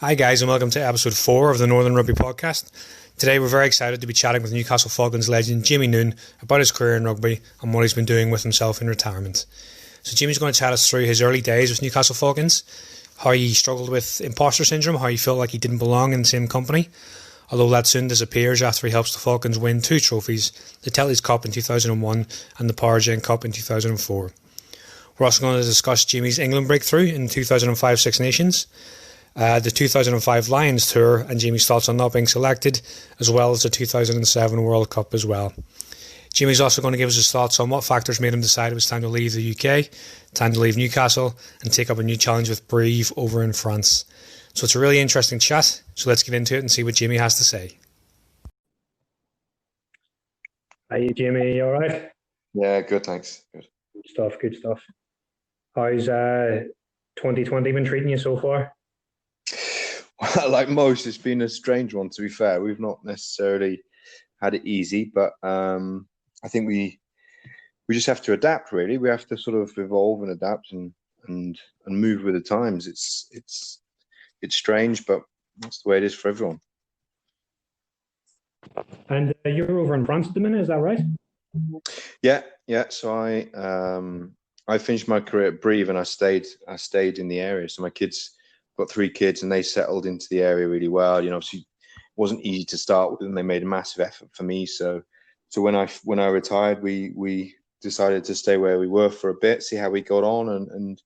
Hi guys and welcome to episode 4 of the Northern Rugby podcast. Today we're very excited to be chatting with Newcastle Falcons legend Jamie Noone about his career in rugby and what he's been doing with himself in retirement. So Jamie's going to chat us through his early days with Newcastle Falcons, how he struggled with imposter syndrome, how he felt like he didn't belong in the same company, although that soon disappears after he helps the Falcons win 2 trophies, the Tetley's Cup in 2001 and the Power Gen Cup in 2004. We're also going to discuss Jamie's England breakthrough in 2005 Six Nations, the 2005 Lions Tour and Jamie's thoughts on not being selected, as well as the 2007 World Cup as well. Jamie's also going to give us his thoughts on what factors made him decide it was time to leave the UK, time to leave Newcastle and take up a new challenge with Brive over in France. So it's a really interesting chat, so let's get into it and see what Jamie has to say. Hi Jamie, you alright? Yeah, good, thanks. Good stuff. How's 2020 been treating you so far? Well, like most, it's been a strange one, to be fair. We've not necessarily had it easy, but I think we just have to adapt, really. We have to sort of evolve and adapt and move with the times. It's strange, but that's the way it is for everyone. And you're over in France at the minute, is that right? Yeah. So I finished my career at Brive and I stayed in the area. So my kids got 3 kids and they settled into the area really well. You know, obviously it wasn't easy to start with and they made a massive effort for me. So when I retired, we decided to stay where we were for a bit, see how we got on and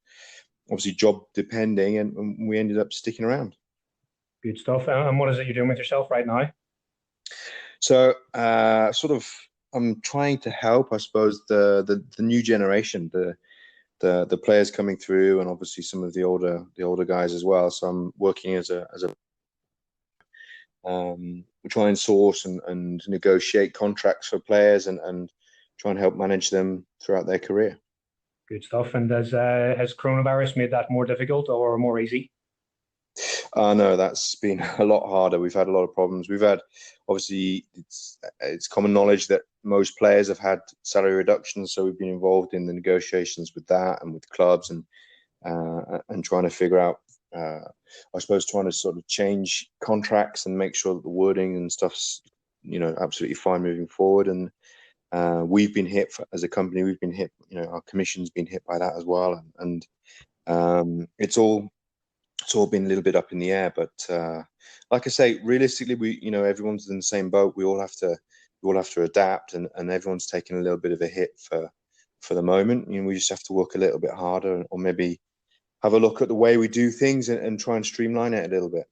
obviously job depending and we ended up sticking around. Good stuff. And what is it you're doing with yourself right now? So I'm trying to help, I suppose, the new generation, the players coming through, and obviously some of the older guys as well. So I'm working as a try and source and negotiate contracts for players and try and help manage them throughout their career. Good stuff. And has coronavirus made that more difficult or more easy? No, that's been a lot harder. We've had a lot of problems. We've had, obviously, it's common knowledge that most players have had salary reductions, so we've been involved in the negotiations with that and with clubs and trying to figure out, I suppose, trying to sort of change contracts and make sure that the wording and stuff's, absolutely fine moving forward. And we've been hit as a company. We've been hit. Our commission's been hit by that as well, and it's all been a little bit up in the air. But like I say, realistically, everyone's in the same boat. We all have to adapt, and everyone's taking a little bit of a hit for the moment. We just have to work a little bit harder, or maybe have a look at the way we do things and try and streamline it a little bit.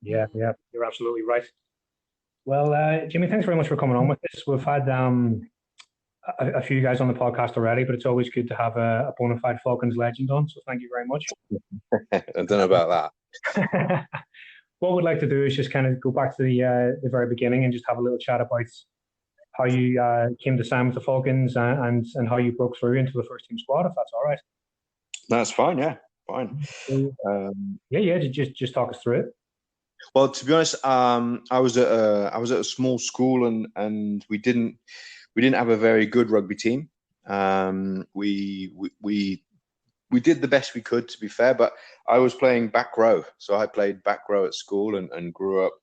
Yeah, you're absolutely right. Well, Jimmy, thanks very much for coming on with this. We've had a few guys on the podcast already, but it's always good to have a bona fide Falcons legend on. So thank you very much. I don't know about that. What we'd like to do is just kind of go back to the very beginning and just have a little chat about how you came to sign with the Falcons and how you broke through into the first team squad, if that's all right. That's fine. Yeah, fine. Just talk us through it. Well, to be honest, I was at a small school and we didn't have a very good rugby team. We did the best we could, to be fair, but I was playing back row. So I played back row at school and grew up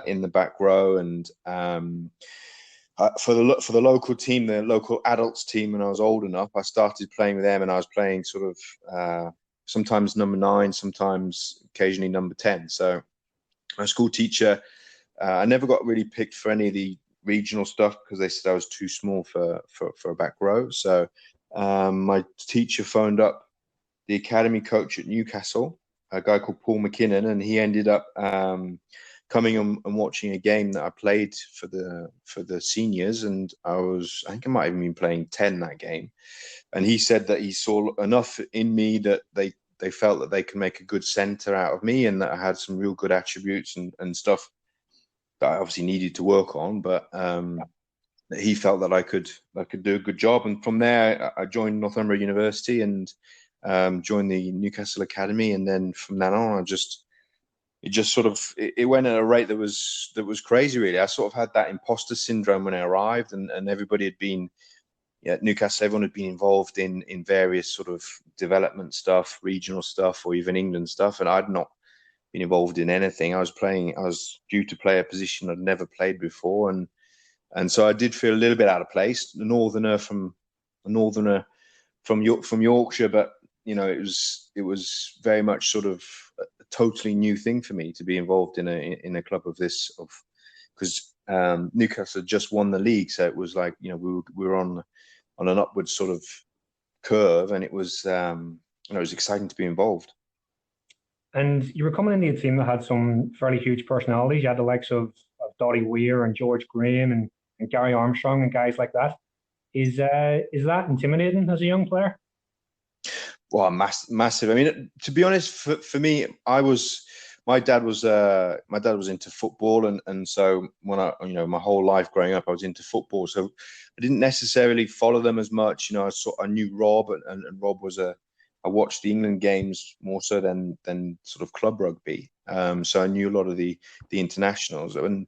in the back row. And for the local team, the local adults team, when I was old enough, I started playing with them and I was playing sort of sometimes number 9, sometimes occasionally number 10. So my school teacher, I never got really picked for any of the regional stuff because they said I was too small for a back row. So my teacher phoned up the academy coach at Newcastle, a guy called Paul McKinnon, and he ended up coming and watching a game that I played for the seniors, and I think I might have been playing 10 that game. And he said that he saw enough in me that they felt that they could make a good centre out of me, and that I had some real good attributes and stuff that I obviously needed to work on, but he felt that I could do a good job. And from there, I joined Northumbria University and joined the Newcastle Academy. And then from then on, it went at a rate that was crazy, really. I sort of had that imposter syndrome when I arrived, and everybody had been, Newcastle, everyone had been involved in various sort of development stuff, regional stuff, or even England stuff, and I'd not been involved in anything. I was due to play a position I'd never played before, and so I did feel a little bit out of place. A northerner from Yorkshire, but it was very much sort of a totally new thing for me to be involved in a club of this, because Newcastle had just won the league, so it was like we were on an upward sort of curve, and it was it was exciting to be involved. And you were coming into a team that had some fairly huge personalities. You had the likes of Dottie Weir and George Graham and Gary Armstrong and guys like that. Is that intimidating as a young player? Well, massive. I mean, to be honest, for me, my dad was into football, and so when my whole life growing up, I was into football. So I didn't necessarily follow them as much. I knew Rob, and Rob was I watched the England games more so than sort of club rugby. So I knew a lot of the internationals. And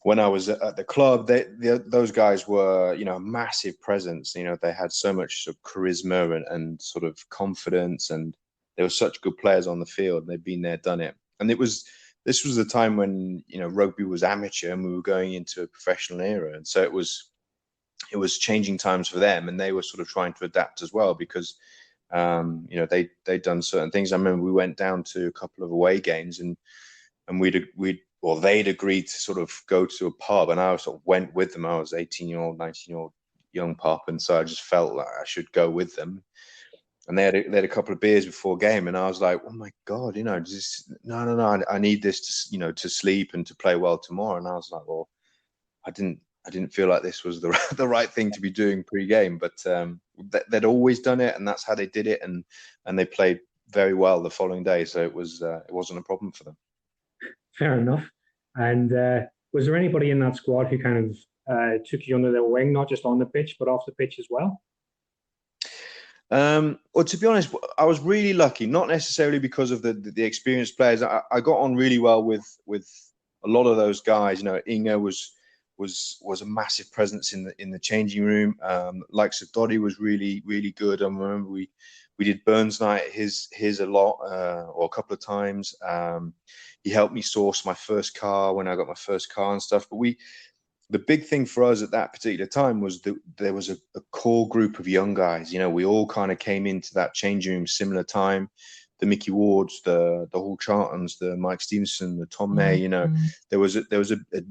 when I was at the club, those guys were, a massive presence. They had so much sort of charisma and sort of confidence, and they were such good players on the field. They'd been there, done it. And this was the time when, rugby was amateur and we were going into a professional era. And so it was changing times for them, and they were sort of trying to adapt as well, because they'd done certain things. I remember we went down to a couple of away games, and they'd agreed to sort of go to a pub, and I sort of went with them. I was 18-year-old, 19-year-old young pup, and so I just felt like I should go with them. And they had a couple of beers before game, and I was like, oh my God, no, I need this to, to sleep and to play well tomorrow. And I was like, well, I didn't feel like this was the right thing to be doing pre-game, but they'd always done it, and that's how they did it, and they played very well the following day, so it wasn't a problem for them. Fair enough. And was there anybody in that squad who kind of took you under their wing, not just on the pitch but off the pitch as well? Well, to be honest, I was really lucky, not necessarily because of the experienced players. I got on really well with a lot of those guys. Inga was a massive presence in the changing room. Likes of Dottie was really, really good. I remember we did Burns night his a lot, or a couple of times. He helped me source my first car when I got my first car and stuff. But the big thing for us at that particular time was that there was a core group of young guys. We all kind of came into that changing room similar time. The Mickey Wards, the Hall Charltons, the Mike Stevenson, the Tom May. There was a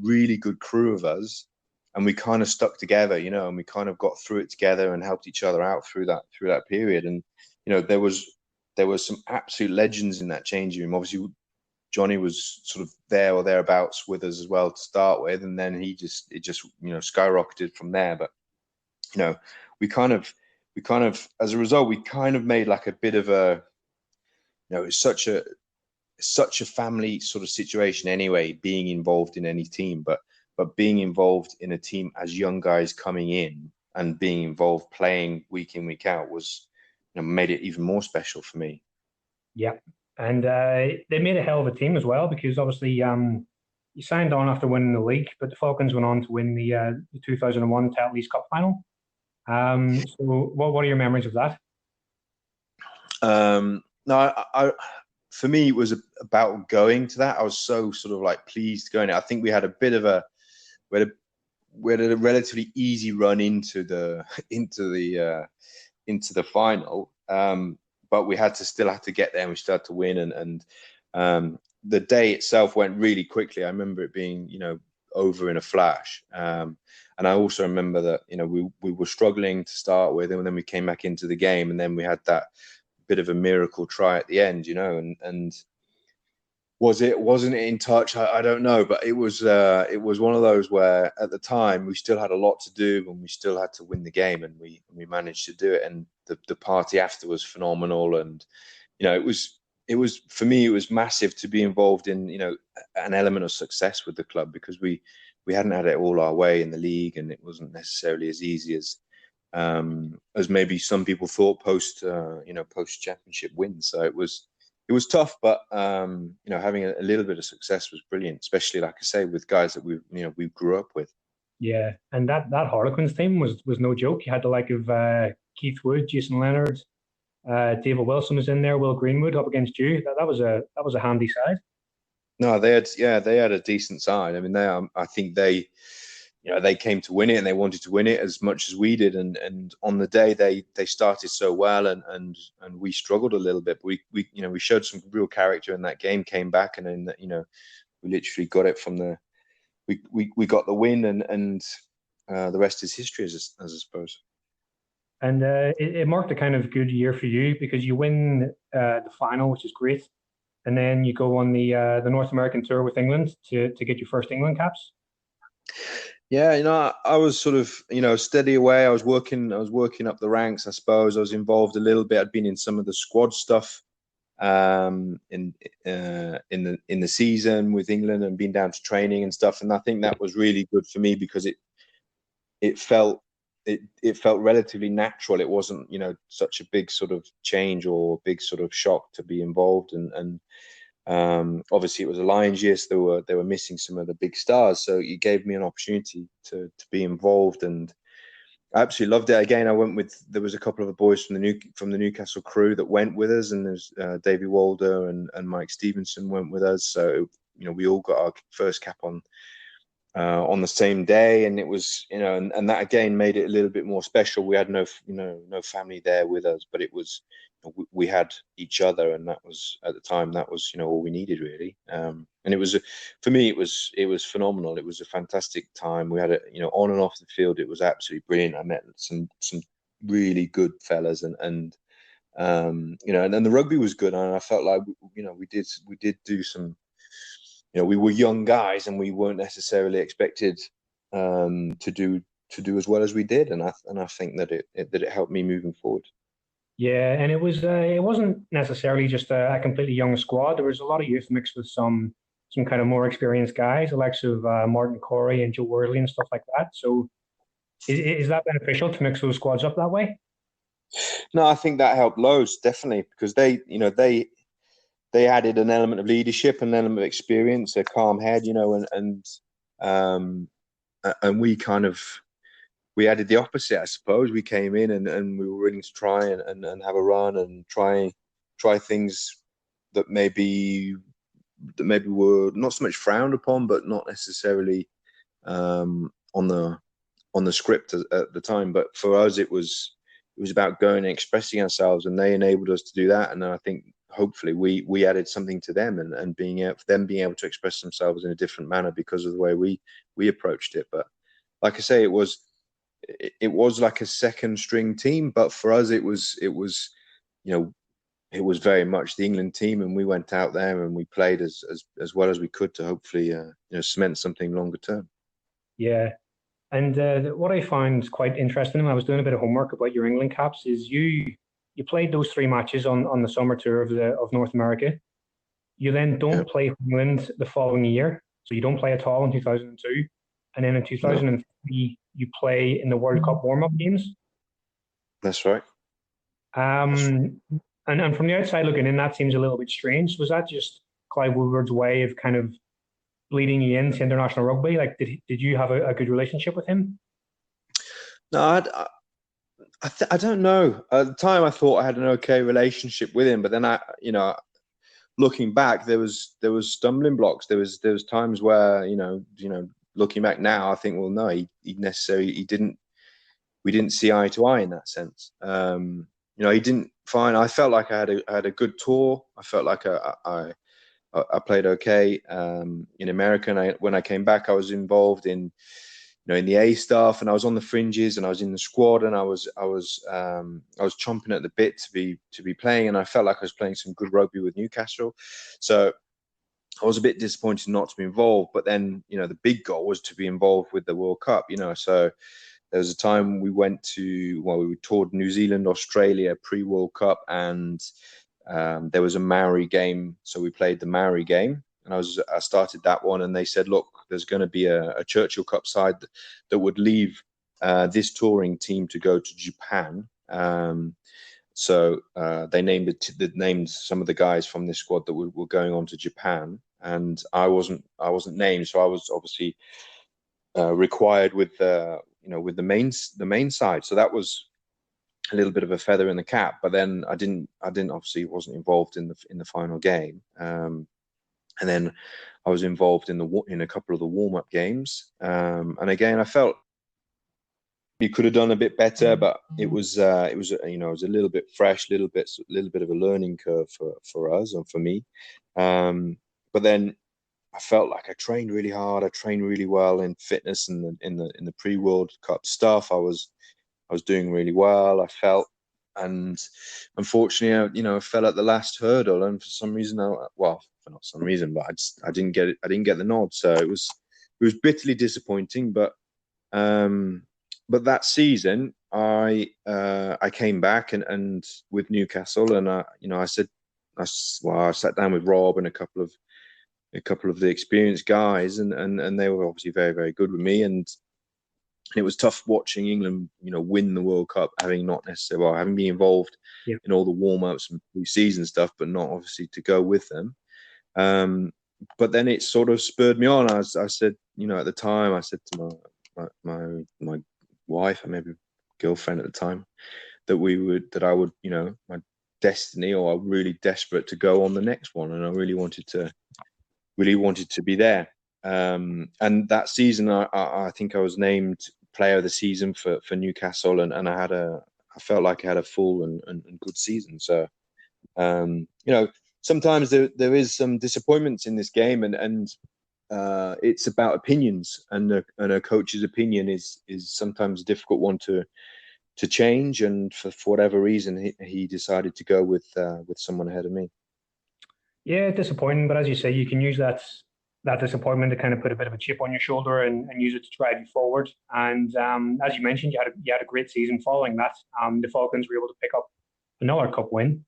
really good crew of us, and we kind of stuck together. And we kind of got through it together and helped each other out through that period. And there was some absolute legends in that changing room. Obviously, Johnny was sort of there or thereabouts with us as well to start with, and then it just skyrocketed from there. But we kind of as a result, we kind of made like a bit of a it's such a family sort of situation anyway, being involved in any team, but being involved in a team as young guys coming in and being involved playing week in, week out was made it even more special for me. Yeah. And they made a hell of a team as well, because obviously you signed on after winning the league, but the Falcons went on to win the 2001 Tetley's Cup final. So what are your memories of that? No, for me, it was about going to that. I was so sort of like pleased going. I think we had a bit of we had a relatively easy run into the final. But we still had to get there, and we still had to win. And the day itself went really quickly. I remember it being, over in a flash. And I also remember that, we were struggling to start with, and then we came back into the game, and then we had that bit of a miracle try at the end, and wasn't it in touch? I don't know, but it was one of those where at the time we still had a lot to do, and we still had to win the game, and we managed to do it. And the party after was phenomenal, and it was for me, it was massive to be involved in an element of success with the club, because we hadn't had it all our way in the league, and it wasn't necessarily as easy as maybe some people thought post championship wins. So it was tough, but having a little bit of success was brilliant, especially, like I say, with guys that we grew up with. Yeah, and that Harlequins team was no joke. You had the like of Keith Wood, Jason Leonard, David Wilson was in there, Will Greenwood up against you. That was a handy side. No, they had a decent side. I mean, I think they came to win it and they wanted to win it as much as we did. And on the day they started so well and we struggled a little bit. But we showed some real character in that game, came back, and then we literally got it from we got the win, and the rest is history, as I suppose. And it marked a kind of good year for you because you win the final, which is great, and then you go on the North American tour with England to get your first England caps. Yeah, I was sort of, steady away. I was working up the ranks, I suppose. I was involved a little bit. I'd been in some of the squad stuff in the season with England and been down to training and stuff. And I think that was really good for me because it felt relatively natural. It wasn't, such a big sort of change or big sort of shock to be involved. And obviously it was a Lions year, so they were missing some of the big stars. So it gave me an opportunity to be involved, and I absolutely loved it. Again, there was a couple of the boys from the Newcastle crew that went with us, and there's Davey Walder and Mike Stevenson went with us. So we all got our first cap on the same day, and it was and that again made it a little bit more special. We had no family there with us, but it was we had each other, and that was at the time all we needed really. And it was for me it was phenomenal. It was a fantastic time. We had it on and off the field. It was absolutely brilliant. I met some really good fellas, and the rugby was good, and I felt like we did do some. We were young guys, and we weren't necessarily expected to do as well as we did, and I think that it helped me moving forward. Yeah, and it wasn't necessarily just a completely young squad. There was a lot of youth mixed with some kind of more experienced guys, the likes of Martin Corey and Joe Worley and stuff like that. So is that beneficial to mix those squads up that way? No, I think that helped loads, definitely, because they added an element of leadership, an element of experience, a calm head, and we added the opposite, I suppose. We came in and we were willing to try and have a run and try things that maybe were not so much frowned upon, but not necessarily on the script at the time. But for us, it was about going and expressing ourselves, and they enabled us to do that. And I think hopefully we added something to them and being able to express themselves in a different manner because of the way we approached it. But like I say, it was like a second string team, but for us it was very much the England team, and we went out there and we played as well as we could to hopefully cement something longer term. Yeah. And what I found quite interesting, I was doing a bit of homework about your England caps, is you played those 3 matches on the summer tour of North America. You then don't play for England the following year, so you don't play at all in 2002, and then in 2003 you play in the World Cup warm-up games. That's right. And from the outside looking in, that seems a little bit strange. Was that just Clive Woodward's way of kind of leading you into international rugby? Like, did you have a good relationship with him? No, I don't know. At the time, I thought I had an okay relationship with him, but then looking back, there was stumbling blocks. There was times where looking back now, I think, well, no, he didn't. We didn't see eye to eye in that sense. He didn't find. I felt like I had a good tour. I felt like I played okay in America, and when I came back, I was involved in the A staff, and I was on the fringes, and I was in the squad, and I was chomping at the bit to be playing, and I felt like I was playing some good rugby with Newcastle. So I was a bit disappointed not to be involved, but then the big goal was to be involved with the World Cup. So there was a time we toured New Zealand, Australia pre-World Cup, and there was a Maori game, so we played the Maori game, and I started that one, and they said, look, there's going to be a Churchill Cup side that would leave this touring team to go to Japan. So they named some of the guys from this squad that were going on to Japan, and I wasn't named, so I was obviously required with the main side. So that was a little bit of a feather in the cap, but then I didn't obviously wasn't involved in the final game. And then I was involved in a couple of the warm-up games. And again, I felt we could have done a bit better, but it was it was a little bit fresh, little bit of a learning curve for us and for me. But then I felt like I trained really hard. I trained really well in fitness and in the pre-World Cup stuff. I was doing really well. I felt, and unfortunately, I fell at the last hurdle, and for some reason, for not some reason, but I didn't get it. I didn't get the nod, so it was bitterly disappointing. But that season, I came back and with Newcastle, and I sat down with Rob and a couple of the experienced guys, and they were obviously very, very good with me, and it was tough watching England, win the World Cup, having been involved in all the warm-ups and pre-season stuff, but not obviously to go with them. But then it sort of spurred me on. I said, at the time, I said to my wife, or maybe girlfriend at the time, that I would, my destiny, or I'm really desperate to go on the next one, and I really wanted to be there. And that season, I think I was named Player of the Season for Newcastle, and I felt like I had a full and good season. So, sometimes there is some disappointments in this game, and it's about opinions, and a coach's opinion is sometimes a difficult one to change. And for whatever reason, he decided to go with someone ahead of me. Yeah, disappointing, but as you say, you can use that disappointment to kind of put a bit of a chip on your shoulder and use it to drive you forward. And as you mentioned, you had a great season following that. The Falcons were able to pick up another cup win,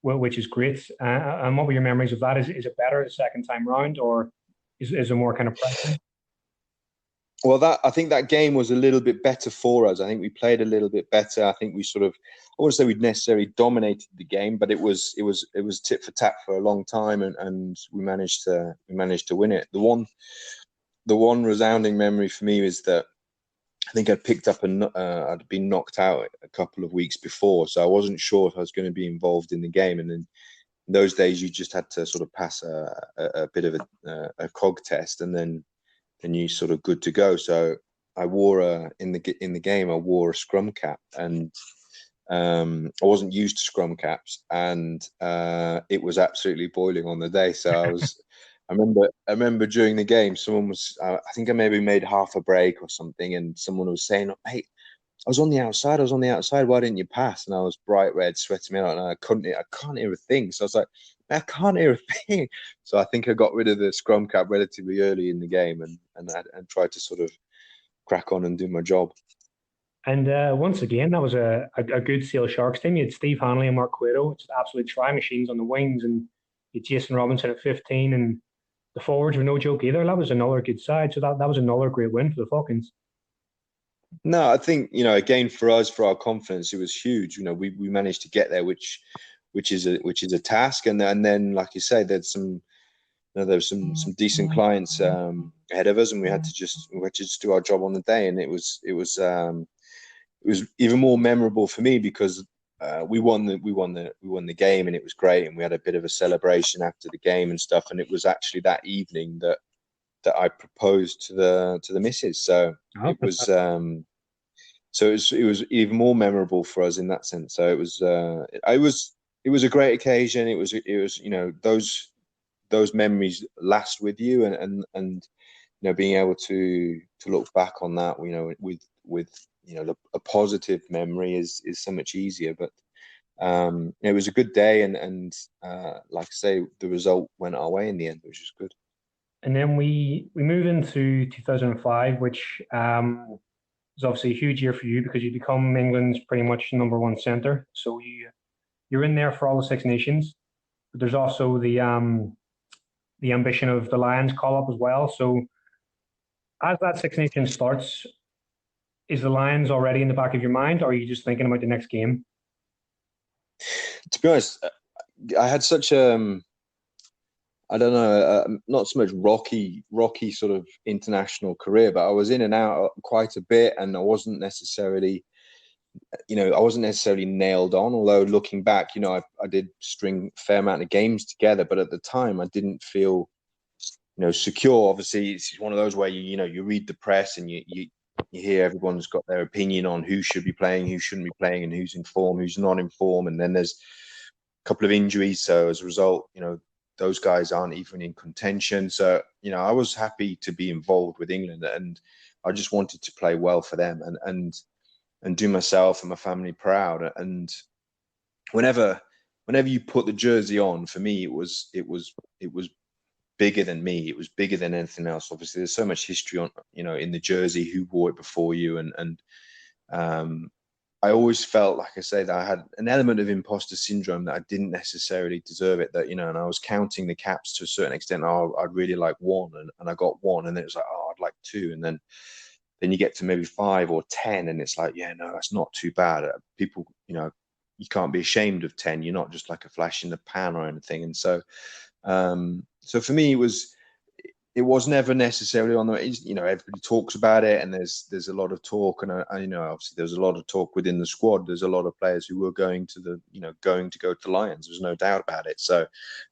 which is great. And what were your memories of that? Is it better the second time round, or is there more kind of pressure? Well, I think that game was a little bit better for us. I think we played a little bit better. I think we sort of, I wouldn't say we'd necessarily dominated the game, but it was tit for tat for a long time, and we managed to win it. The one resounding memory for me is that I think I'd picked up I'd been knocked out a couple of weeks before, so I wasn't sure if I was going to be involved in the game. And in those days, you just had to sort of pass a bit of a cog test, and then you sort of good to go. So I wore in the game, I wore a scrum cap, and I wasn't used to scrum caps, and it was absolutely boiling on the day. So I remember during the game, someone was, I think I maybe made half a break or something, and someone was saying, "Hey, I was on the outside. Why didn't you pass?" And I was bright red, sweating me out, and I can't hear a thing. So I was like, I can't hear a thing. So I think I got rid of the scrum cap relatively early in the game, and tried to sort of crack on and do my job. And once again, that was a good Sale Sharks team. You had Steve Hanley and Mark Cueto. It's absolute try machines on the wings, and you had Jason Robinson at 15, and the forwards were no joke either. That was another good side. So that was another great win for the Falcons. No, I think, again, for us, for our confidence, it was huge. We managed to get there, which is a task. And then, like you say, there's some decent clients ahead of us, and we had to just do our job on the day. And it was even more memorable for me because we won the game, and it was great, and we had a bit of a celebration after the game and stuff. And it was actually that evening that I proposed to the missus. So it was even more memorable for us in that sense. So it was a great occasion. It was those memories last with you, and being able to look back on that, with a positive memory is so much easier. But it was a good day, and like I say, the result went our way in the end, which is good. And then we move into 2005, which was obviously a huge year for you because you become England's pretty much number one centre. So you're in there for all the Six Nations, but there's also the ambition of the Lions call up as well. So as that Six Nations starts, is the Lions already in the back of your mind, or are you just thinking about the next game? To be honest, I had such I don't know, not so much rocky sort of international career, but I was in and out quite a bit, and I wasn't necessarily I wasn't necessarily nailed on, although looking back, I did string a fair amount of games together, but at the time I didn't feel, secure. Obviously, it's one of those where you read the press and you hear everyone's got their opinion on who should be playing, who shouldn't be playing, and who's in form, who's not in form. And then there's a couple of injuries. So as a result, those guys aren't even in contention. So, I was happy to be involved with England, and I just wanted to play well for them and do myself and my family proud. And whenever you put the jersey on, for me, it was bigger than me. It was bigger than anything else. Obviously, there's so much history on, in the jersey, who wore it before you. And I always felt, like I say, that I had an element of imposter syndrome, that I didn't necessarily deserve it, that, and I was counting the caps to a certain extent. Oh, I'd really like one. And I got one. And then it was like, oh, I'd like two. And then you get to maybe 5 or 10. And it's like, yeah, no, that's not too bad. People, you can't be ashamed of 10. You're not just like a flash in the pan or anything. And so, so for me, it was never necessarily on the, everybody talks about it, and there's a lot of talk, and obviously there's a lot of talk within the squad. There's a lot of players who were going to go to Lions. There's no doubt about it. So,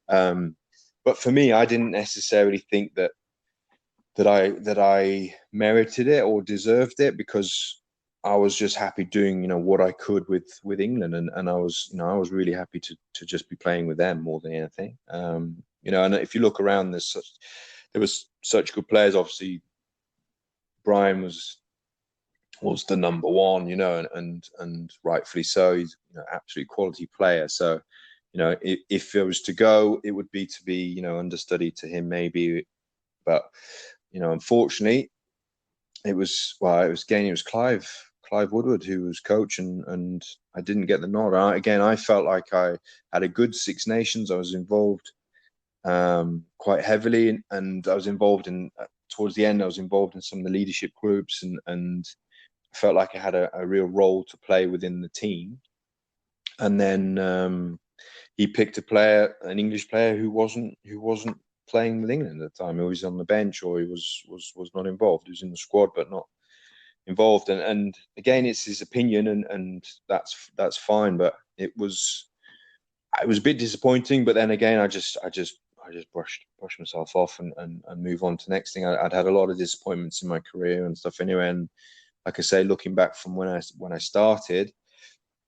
but for me, I didn't necessarily think that I merited it or deserved it, because I was just happy doing, what I could with England, and I was really happy to just be playing with them more than anything. And if you look around, there was such good players. Obviously, Brian was the number one, and rightfully so. He's absolute quality player. So, if it was to go, it would be to be understudy to him maybe, but unfortunately, it was Clive Woodward who was coach, and I didn't get the nod. I felt like I had a good Six Nations. I was involved quite heavily, and I was involved in, towards the end, I was involved in some of the leadership groups, and I felt like I had a real role to play within the team. And then he picked an English player who wasn't playing with England at the time. He was on the bench, or he was not involved. He was in the squad but not involved. And again, it's his opinion, and that's fine. But it was a bit disappointing. But then again, I just brush myself off and move on to the next thing. I'd had a lot of disappointments in my career and stuff anyway. And like I say, looking back from when I started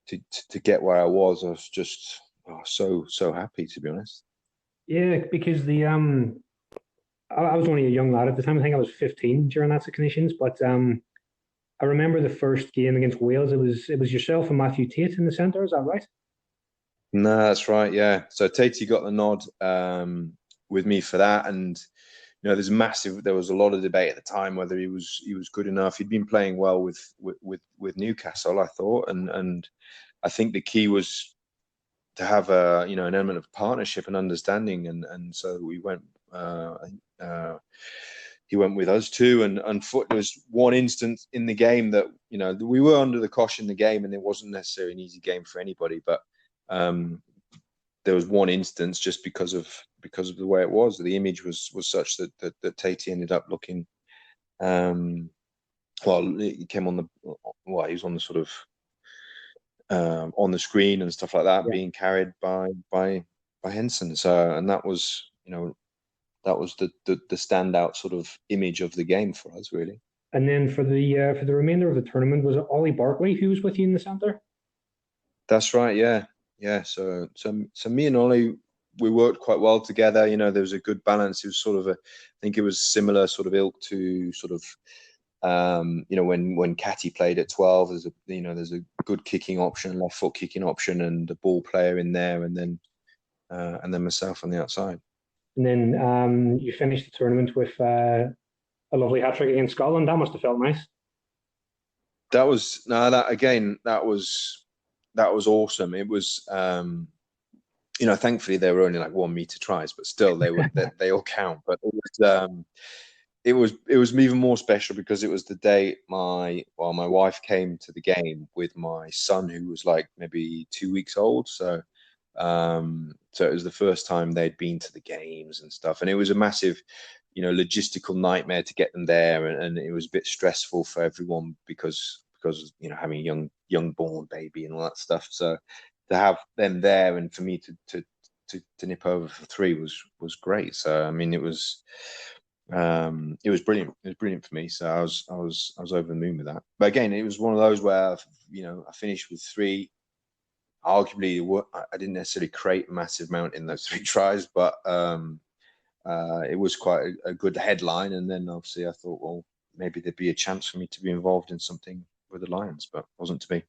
to get where I was just so happy, to be honest. Yeah, because I was only a young lad at the time. I think I was 15 during that Six Nations. But I remember the first game against Wales. It was yourself and Matthew Tate in the centre. Is that right? No, that's right. Yeah. So Tetley got the nod with me for that, and there was a lot of debate at the time whether he was good enough. He'd been playing well with Newcastle, I thought, and I think the key was to have an element of partnership and understanding, and so we went. He went with us too, and there was one instance in the game that we were under the cosh in the game, and it wasn't necessarily an easy game for anybody, but there was one instance just because of the way it was. The image was such that Tate ended up looking. He came on he was on the sort of on the screen and stuff like that, yeah, being carried by Henson. So, and that was that was the standout sort of image of the game for us, really. And then for the remainder of the tournament, was it Ollie Barkley who was with you in the centre? That's right. Yeah. So me and Ollie, we worked quite well together. There was a good balance. It was sort of I think it was similar sort of ilk to sort of when Catty played at 12, there's a good kicking option, left foot kicking option, and a ball player in there, and then myself on the outside. And then you finished the tournament with a lovely hat trick against Scotland. That must have felt nice. That was awesome. It was thankfully they were only like 1 meter tries, but still they all count. But it was even more special because it was the day my wife came to the game with my son, who was like maybe 2 weeks old. So it was the first time they'd been to the games and stuff, and it was a massive logistical nightmare to get them there, and it was a bit stressful for everyone because because having a young born baby and all that stuff. So to have them there and for me to nip over for 3 was great. So I mean, it was brilliant. It was brilliant for me. So I was over the moon with that. But again, it was one of those where I finished with 3. Arguably, I didn't necessarily create a massive amount in those 3 tries, but it was quite a good headline. And then obviously I thought, well, maybe there'd be a chance for me to be involved in something with the Lions, but it wasn't to be.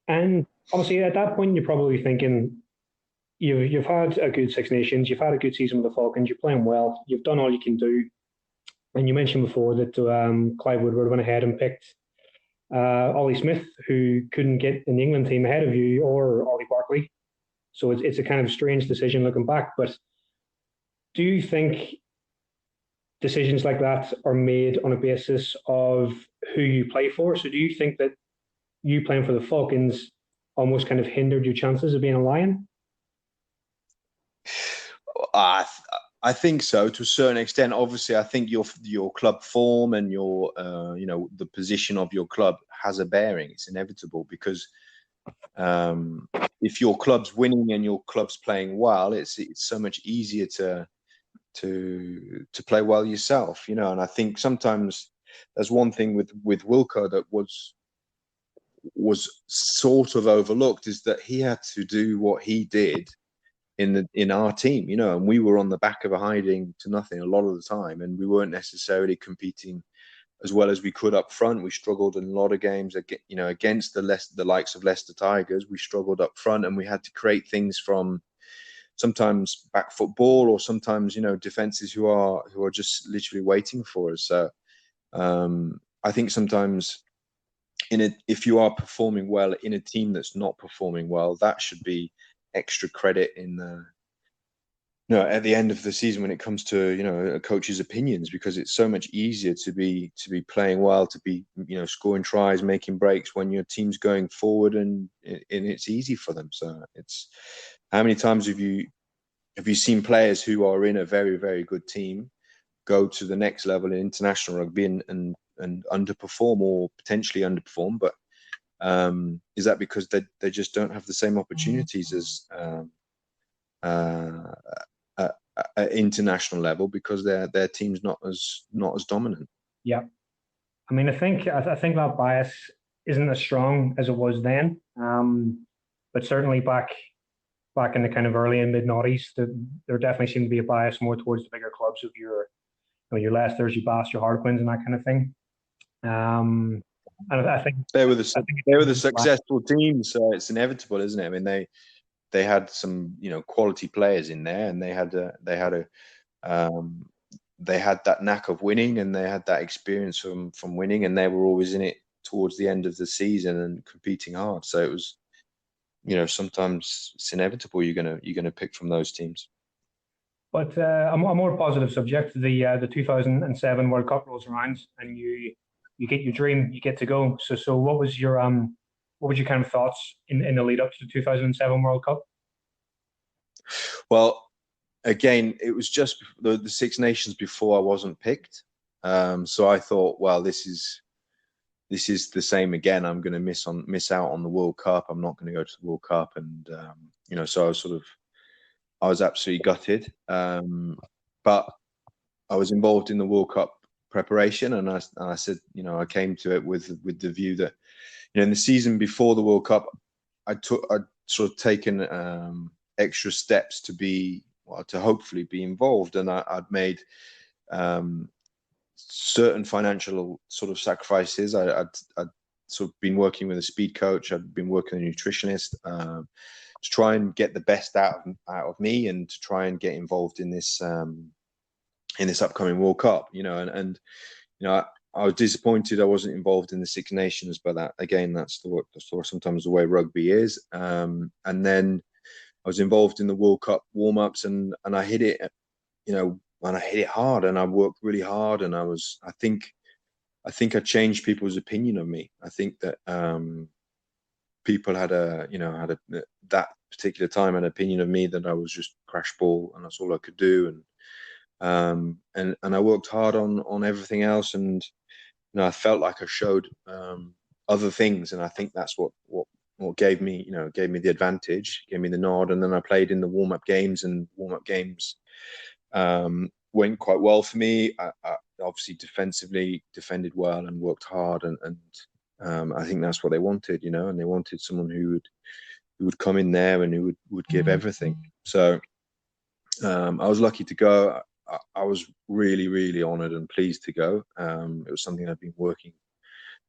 And obviously, at that point, you're probably thinking, you've had a good Six Nations, you've had a good season with the Falcons, you're playing well, you've done all you can do. And you mentioned before that Clive Woodward went ahead and picked Ollie Smith, who couldn't get in the England team ahead of you, or Ollie Barkley. So it's a kind of strange decision looking back. But do you think decisions like that are made on a basis of who you play for? So do you think that you playing for the Falcons almost kind of hindered your chances of being a Lion? I think so, to a certain extent. Obviously, I think your club form and your the position of your club has a bearing. It's inevitable, because if your club's winning and your club's playing well, it's so much easier to play well yourself. And I think sometimes there's one thing with Wilco that was sort of overlooked, is that he had to do what he did in our team, and we were on the back of a hiding to nothing a lot of the time, and we weren't necessarily competing as well as we could up front. We struggled in a lot of games, against the likes of Leicester Tigers. We struggled up front, and we had to create things from sometimes back football, or sometimes defenses who are just literally waiting for us. So I think sometimes if you are performing well in a team that's not performing well, that should be extra credit in at the end of the season when it comes to a coach's opinions, because it's so much easier to be playing well, to be scoring tries, making breaks when your team's going forward, and it's easy for them. So it's, how many times have you seen players who are in a very, very good team go to the next level in international rugby and underperform, or potentially underperform, but is that because they just don't have the same opportunities as at international level, because their team's not as dominant? Yeah, I mean, I think that bias isn't as strong as it was then, but certainly back in the kind of early and mid noughties, there definitely seemed to be a bias more towards the bigger clubs of your Leicesters, your Baths, your Harlequins, and that kind of thing. And I think they were the successful teams, so it's inevitable, isn't it? I mean, they had some quality players in there, and they had that knack of winning, and they had that experience from winning, and they were always in it towards the end of the season and competing hard. So it was, sometimes it's inevitable you're gonna pick from those teams. But a more positive subject, the 2007 World Cup rolls around, and you get your dream, you get to go. So what was your kind of thoughts in the lead up to the 2007 World Cup? Well, again, it was just the Six Nations before I wasn't picked. So I thought, well, this is the same again. I'm going to miss out on the World Cup. I'm not going to go to the World Cup, and so I was absolutely gutted. But I was involved in the World Cup preparation, and I said, I came to it with the view that, in the season before the World Cup, I'd sort of taken extra steps to hopefully be involved, and I'd made certain financial sort of sacrifices. I'd sort of been working with a speed coach. I'd been working with a nutritionist to try and get the best out of me, and to try and get involved in this upcoming World Cup. I was disappointed I wasn't involved in the Six Nations, but that's sometimes the way rugby is. And then I was involved in the World Cup warm-ups, and I hit it, and I hit it hard, and I worked really hard, and I think I changed people's opinion of me. I think that people had that particular time an opinion of me that I was just crash ball, and that's all I could do, and I worked hard on everything else, and I felt like I showed other things, and I think that's what gave me the advantage, gave me the nod. And then I played in the warm-up games, and warm-up games went quite well for me. I obviously defensively defended well and worked hard, and I think that's what they wanted, and they wanted someone who would come in there and who would give everything. So I was lucky to go. I was really, really honoured and pleased to go. It was something I'd been working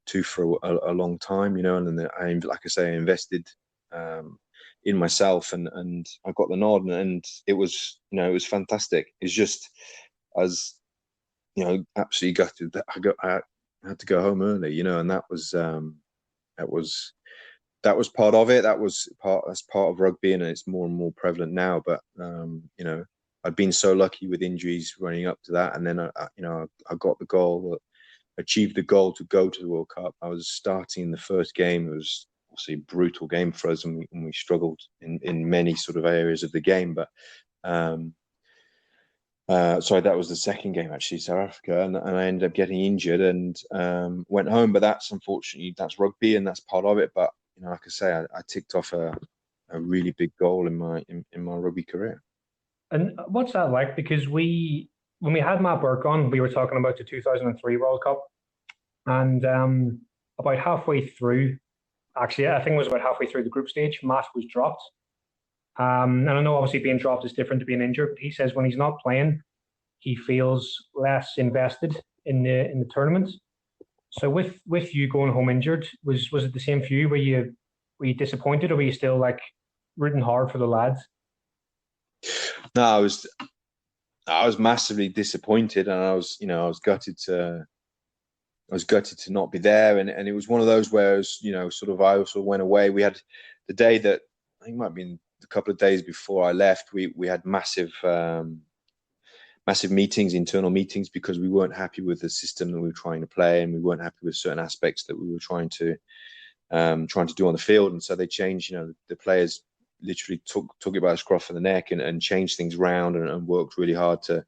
to for a long time, and then I invested in myself, and I got the nod, and it was fantastic. It's just, as absolutely gutted that I had to go home early, and that was part of it. That's part of rugby, and it's more and more prevalent now. But I'd been so lucky with injuries running up to that, and then I got the goal, achieved the goal to go to the World Cup. I was starting in the first game. It was obviously a brutal game for us, and we struggled in many sort of areas of the game. But sorry, that was the second game, actually, South Africa, and I ended up getting injured and went home. But that's unfortunately rugby, and that's part of it. But like I say, I ticked off a really big goal in my rugby career. And what's that like? Because when we had Matt Burke on, we were talking about the 2003 World Cup, and about halfway through, actually, I think it was about halfway through the group stage, Matt was dropped. And I know obviously being dropped is different to being injured, but he says when he's not playing, he feels less invested in the tournament. So with you going home injured, was it the same for you? Were you disappointed, or were you still like rooting hard for the lads? No, I was massively disappointed, and I was gutted to not be there, and it was one of those where I also went away. We had the day that I think it might have been a couple of days before I left. We had massive meetings, internal meetings, because we weren't happy with the system that we were trying to play, and we weren't happy with certain aspects that we were trying to do on the field. And so they changed. The players literally took it by the scruff of the neck and changed things around and worked really hard to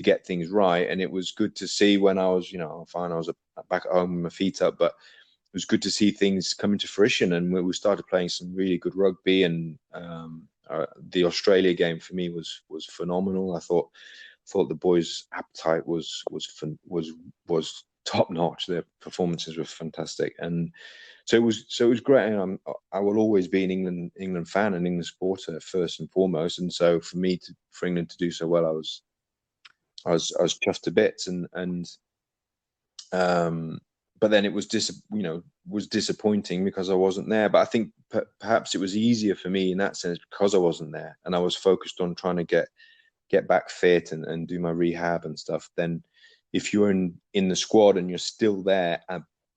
get things right. And it was good to see when I was, fine, I was back at home with my feet up, but it was good to see things coming to fruition. And we started playing some really good rugby, and the Australia game for me was phenomenal. I thought the boys' appetite was top notch. Their performances were fantastic, and so it was great. And I will always be an England fan and England supporter first and foremost. And so for England to do so well, I was chuffed to bits. But then it was disappointing because I wasn't there. But I think perhaps it was easier for me in that sense because I wasn't there, and I was focused on trying to get back fit and do my rehab and stuff. Then if you're in the squad and you're still there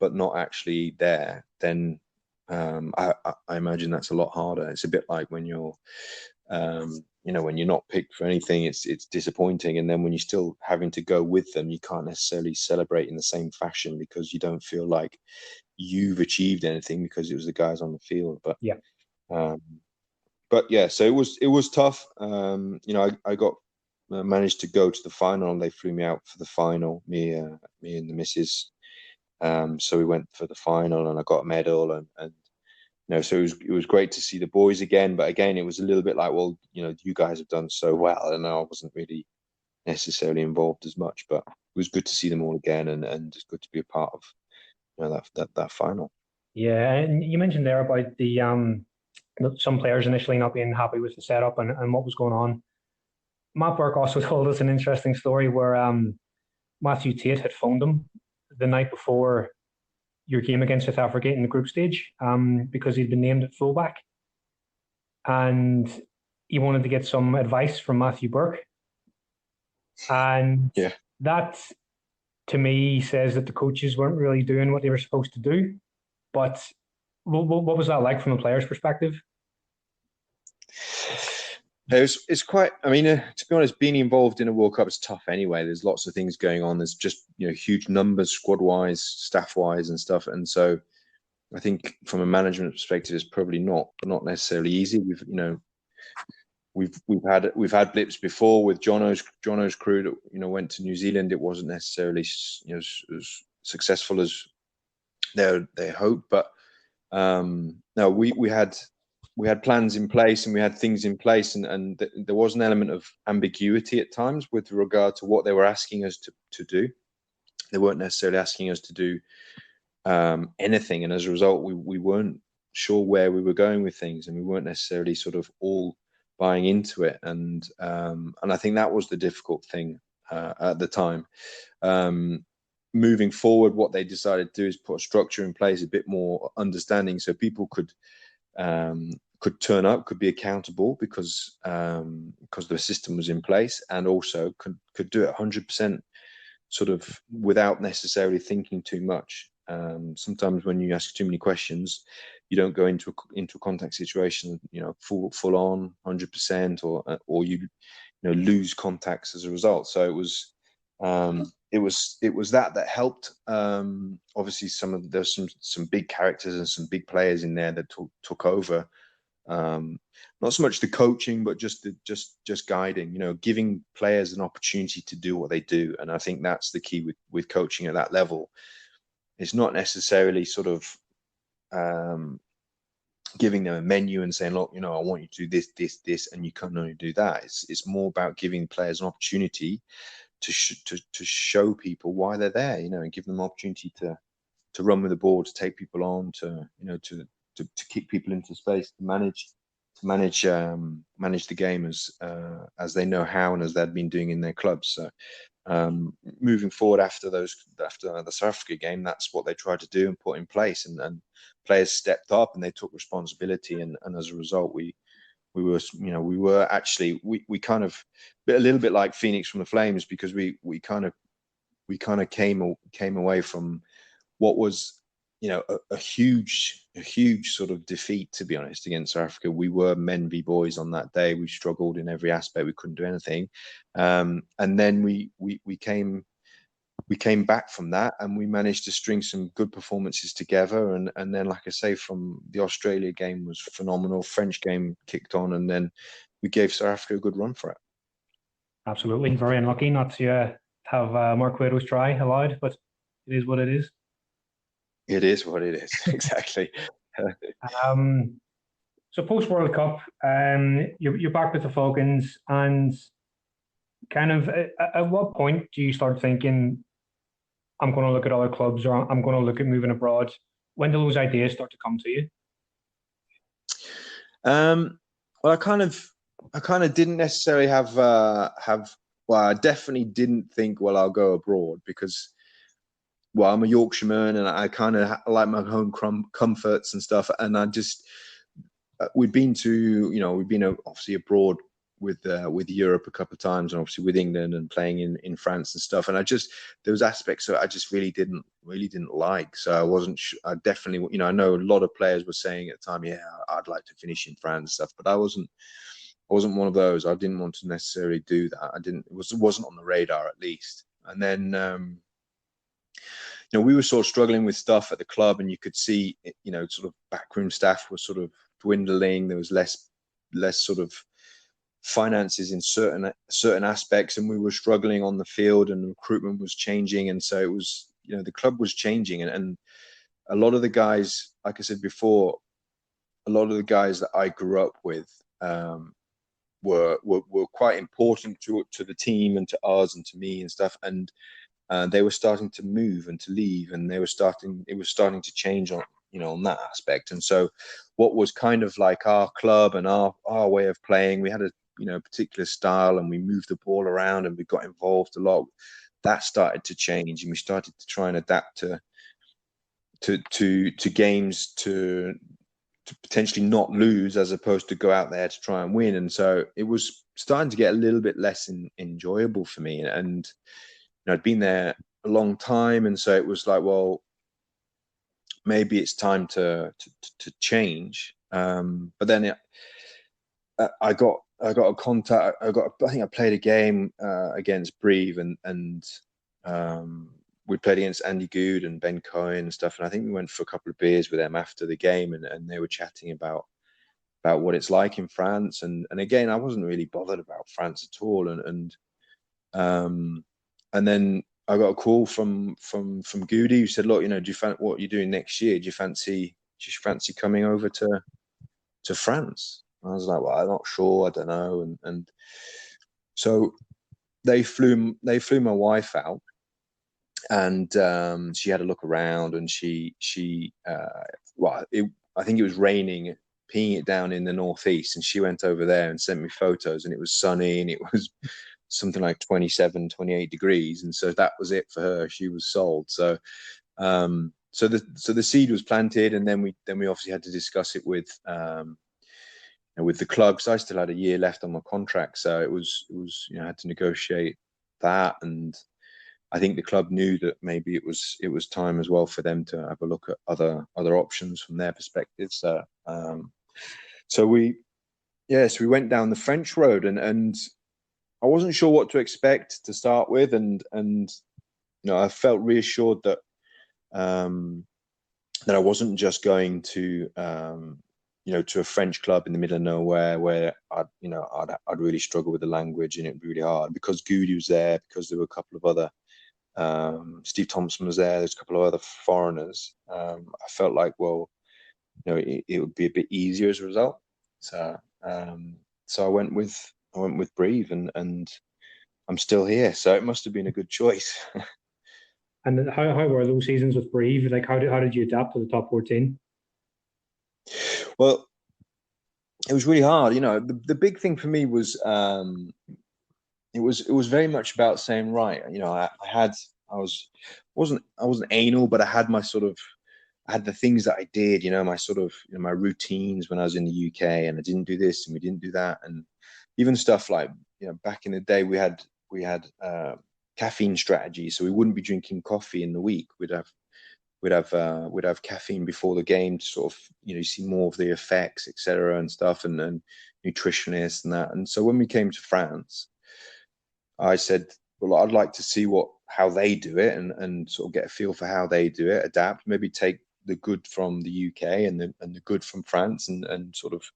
but not actually there, then I imagine that's a lot harder. It's a bit like when you're when you're not picked for anything, it's disappointing. And then when you're still having to go with them, you can't necessarily celebrate in the same fashion because you don't feel like you've achieved anything because it was the guys on the field. But yeah. So it was tough. I got managed to go to the final. They flew me out for the final, me and the missus. So we went for the final, and I got a medal, and so it was great to see the boys again. But again, it was a little bit like, well, you guys have done so well, and I wasn't really necessarily involved as much. But it was good to see them all again, and it's good to be a part of that final. Yeah, and you mentioned there about the some players initially not being happy with the setup and what was going on. Matt Burke also told us an interesting story where Matthew Tate had phoned him the night before your game against South Africa in the group stage because he'd been named at fullback, and he wanted to get some advice from Matthew Burke. And that, to me, says that the coaches weren't really doing what they were supposed to do. But what was that like from the player's perspective? It's quite. I mean, to be honest, being involved in a World Cup is tough anyway. There's lots of things going on. There's just huge numbers, squad-wise, staff-wise, and stuff. And so, I think from a management perspective, it's probably not necessarily easy. We've had blips before with Jono's crew that went to New Zealand. It wasn't necessarily as successful as their hope. But no, we had plans in place and we had things in place, and there was an element of ambiguity at times with regard to what they were asking us to do. They weren't necessarily asking us to do anything, and as a result, we weren't sure where we were going with things, and we weren't necessarily sort of all buying into it. And I think that was the difficult thing at the time. Moving forward, what they decided to do is put a structure in place, a bit more understanding, so people could turn up, could be accountable because the system was in place, and also could do it 100% sort of without necessarily thinking too much. Sometimes when you ask too many questions, you don't go into a contact situation, full on 100%, or you lose contacts as a result. So it was that helped. Obviously, there's some big characters and some big players in there that took over. Not so much the coaching, but just guiding. Giving players an opportunity to do what they do, and I think that's the key with coaching at that level. It's not necessarily sort of giving them a menu and saying, look, I want you to do this, and you can only do that. It's more about giving players an opportunity to show people why they're there, and give them an opportunity to run with the ball, to take people on, to kick people into space, to manage the game as they know how, and as they'd been doing in their clubs. So moving forward after the South Africa game, that's what they tried to do and put in place, and players stepped up and they took responsibility, and as a result, we were actually kind of a little bit like Phoenix from the Flames, because we kind of came away from what was a huge sort of defeat, to be honest, against South Africa. We were men v boys on that day. We struggled in every aspect. We couldn't do anything, and then we came back from that, and we managed to string some good performances together. And then, like I say, from the Australia game was phenomenal. French game kicked on, and then we gave South Africa a good run for it. Absolutely, very unlucky not to have Marqueto's try allowed, but it is what it is. It is what it is, exactly. So post World Cup, you're back with the Falcons, and kind of at what point do you start thinking, I'm going to look at other clubs, or I'm going to look at moving abroad? When do those ideas start to come to you? Well, I kind of didn't necessarily have. Well, I definitely didn't think, well, I'll go abroad, because, well, I'm a Yorkshireman and I kind of like my home comforts and stuff. And we've been obviously abroad with Europe a couple of times, and obviously with England, and playing in France and stuff. And there was aspects that I just really didn't like. So I wasn't. I definitely, I know a lot of players were saying at the time, yeah, I'd like to finish in France and stuff, but I wasn't one of those. I didn't want to necessarily do that. It wasn't on the radar, at least. And then, we were sort of struggling with stuff at the club, and you could see, sort of backroom staff was sort of dwindling. There was less sort of finances in certain aspects, and we were struggling on the field, and recruitment was changing. And so it was, the club was changing, and a lot of the guys, like I said before, a lot of the guys that I grew up with were quite important to the team and to us and to me and stuff. And they were starting to move and to leave, and it was starting to change on that aspect. And so what was kind of like our club and our way of playing, we had a particular style, and we moved the ball around, and we got involved a lot. That started to change, and we started to try and adapt to games to potentially not lose, as opposed to go out there to try and win. And so it was starting to get a little bit less enjoyable for me. And I'd been there a long time, and so it was like, well, maybe it's time to change. But then I got a contact. I think I played a game against Brive, and we played against Andy Goode and Ben Cohen and stuff. And I think we went for a couple of beers with them after the game, and they were chatting about what it's like in France. And again, I wasn't really bothered about France at all. And then I got a call from Goode, who said, "Look, do you fancy what you're doing next year? Do you fancy coming over to France?" And I was like, "Well, I'm not sure. I don't know." And so they flew my wife out, and she had a look around, and I think it was raining, peeing it down in the northeast, and she went over there and sent me photos, and it was sunny, and it was something like 27, 28 degrees, and so that was it for her. She was sold. So the seed was planted, and then we obviously had to discuss it with the club, because I still had a year left on my contract, so it was I had to negotiate that, and I think the club knew that maybe it was time as well for them to have a look at other options from their perspective. So we went down the French road, and I wasn't sure what to expect to start with, and I felt reassured that I wasn't just going to to a French club in the middle of nowhere where I'd really struggle with the language, and it'd be really hard, because Goode was there, because there were a couple of other Steve Thompson was there. There's a couple of other foreigners. I felt like, well, it would be a bit easier as a result. So I went with Brive, and I'm still here. So it must have been a good choice. And how were those seasons with Brive? Like, how did you adapt to the top 14? Well, it was really hard. The big thing for me was it was very much about saying, right, I wasn't anal, but I had my I had the things that I did, my my routines when I was in the UK, and I didn't do this and we didn't do that. And even stuff like, back in the day, we had caffeine strategy. So we wouldn't be drinking coffee in the week. We'd have caffeine before the game to sort of, you see more of the effects, etc. and stuff, and nutritionists and that. And so when we came to France, I said, well, I'd like to see how they do it, and sort of get a feel for how they do it, adapt, maybe take the good from the UK and the good from France, and sort of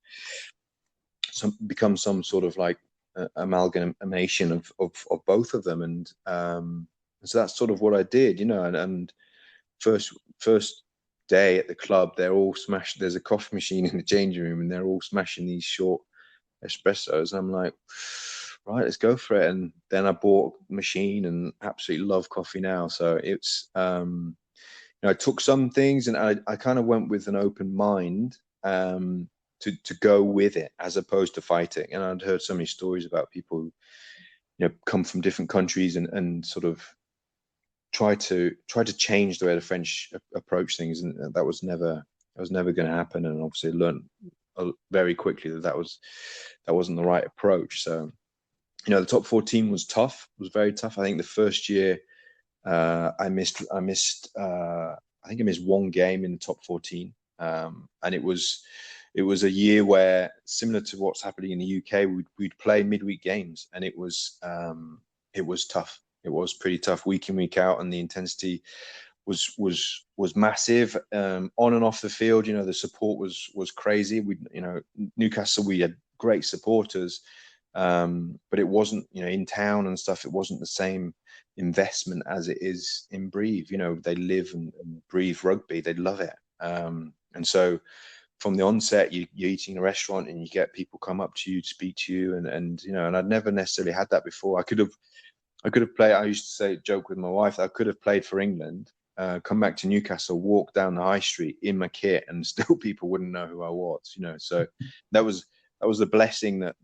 become some sort of like amalgamation of both of them. And so that's sort of what I did, and first day at the club, they're all smashed. There's a coffee machine in the changing room, and they're all smashing these short espressos. And I'm like, right, let's go for it. And then I bought a machine and absolutely love coffee now. So it's, I took some things, and I kind of went with an open mind to go with it, as opposed to fighting. And I'd heard so many stories about people who, come from different countries and sort of try to change the way the French approach things, and that was never going to happen. And obviously learned very quickly that wasn't the right approach. So the top 14 was very tough. I think the first year I missed one game in the top 14, and it was a year where, similar to what's happening in the UK, we'd play midweek games, and it was tough. It was pretty tough week in, week out, and the intensity was massive, on and off the field. The support was crazy. Newcastle, we had great supporters, but it wasn't, in town and stuff, it wasn't the same investment as it is in Brive. They live and breathe rugby. They love it. And so from the onset, you're eating in a restaurant, and you get people come up to you to speak to you, and I'd never necessarily had that before. I could have played. I used to joke with my wife that I could have played for England, come back to Newcastle, walk down the high street in my kit, and still people wouldn't know who I was. So that was the blessing that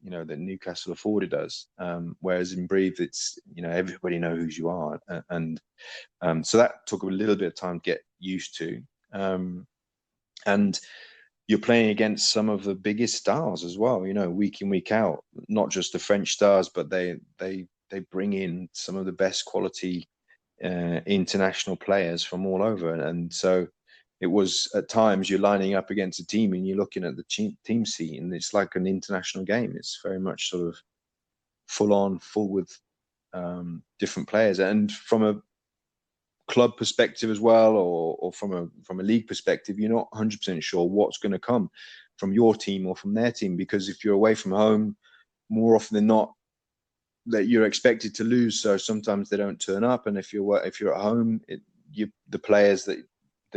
Newcastle afforded us. Whereas in Brive, it's everybody knows who you are, and so that took a little bit of time to get used to. And you're playing against some of the biggest stars as well. Week in, week out, not just the French stars, but they bring in some of the best quality international players from all over. And so it was, at times, you're lining up against a team and you're looking at the team sheet, and it's like an international game. It's very much sort of full with different players. And from a club perspective as well, or from a league perspective, you're not 100% sure what's going to come from your team or from their team, because if you're away from home, more often than not, that you're expected to lose. So sometimes they don't turn up, and if you're at home, the players that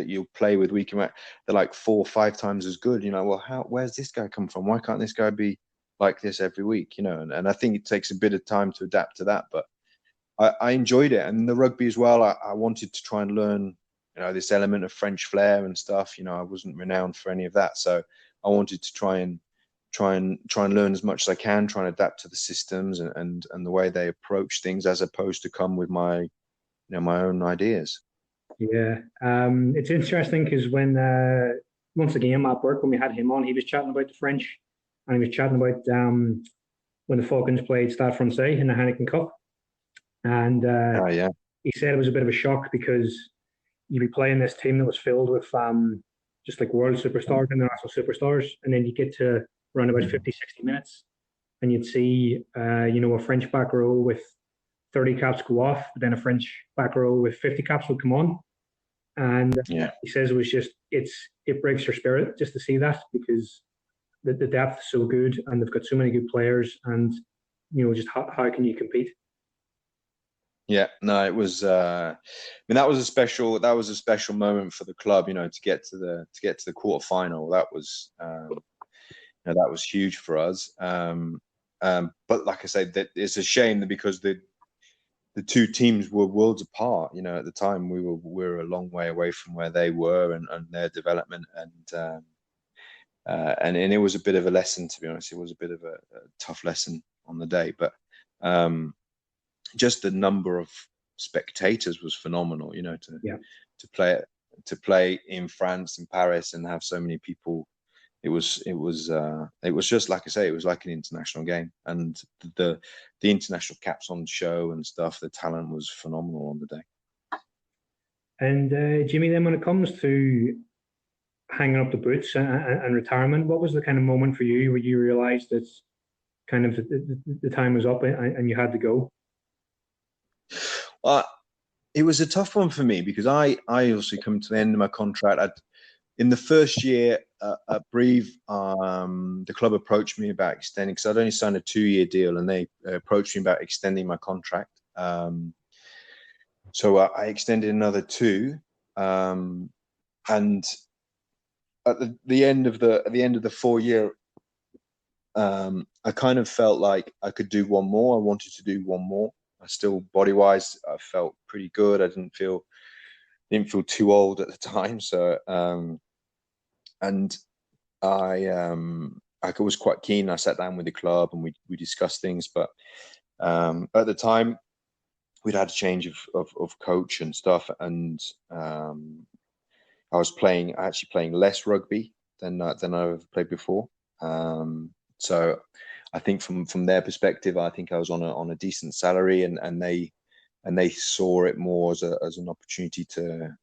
you play with week in week, they're like 4 or 5 times as good. Well, where's this guy come from? Why can't this guy be like this every week? And I think it takes a bit of time to adapt to that, but I enjoyed it. And the rugby as well, I wanted to try and learn, this element of French flair and stuff. I wasn't renowned for any of that, so I wanted to try and learn as much as I can, try and adapt to the systems and the way they approach things, as opposed to come with my own ideas. Yeah, it's interesting because when once again Matt Burke, when we had him on, he was chatting about the French, and he was chatting about when the Falcons played Stade Francais in the Heineken Cup, and he said it was a bit of a shock because you'd be playing this team that was filled with just like world superstars, international superstars, and then you get to around about 50, 60 minutes, and you'd see a French back row with 30 caps go off, but then a French back row with 50 caps would come on. And he says it was just, it breaks your spirit just to see that, because the depth is so good and they've got so many good players, and just how can you compete? Yeah, no, it was. That was a special moment for the club. To get to the quarterfinal. That was that was huge for us. But like I said, that it's a shame that because the two teams were worlds apart. At the time we were a long way away from where they were and their development, and it was a bit of a lesson, to be honest. It was a bit of a tough lesson on the day, but just the number of spectators was phenomenal. To play in France, in Paris, and have so many people. It was just like I say, it was like an international game, and the international caps on show and stuff. The talent was phenomenal on the day. And Jimmy, then when it comes to hanging up the boots and retirement, what was the kind of moment for you where you realised that kind of the time was up and you had to go? It was a tough one for me because I also come to the end of my contract. In the first year at Brive, the club approached me about extending, because I'd only signed a 2-year deal, and they approached me about extending my contract. So I extended another 2, and at the end of the 4-year, I kind of felt like I could do one more. I wanted to do one more. I still, body-wise, I felt pretty good. I didn't feel too old at the time, so and I was quite keen. I sat down with the club and we discussed things, but at the time we'd had a change of coach and stuff, and I was actually playing less rugby than I've ever played before. So I think from their perspective, I think I was on a decent salary, and they saw it more as an opportunity to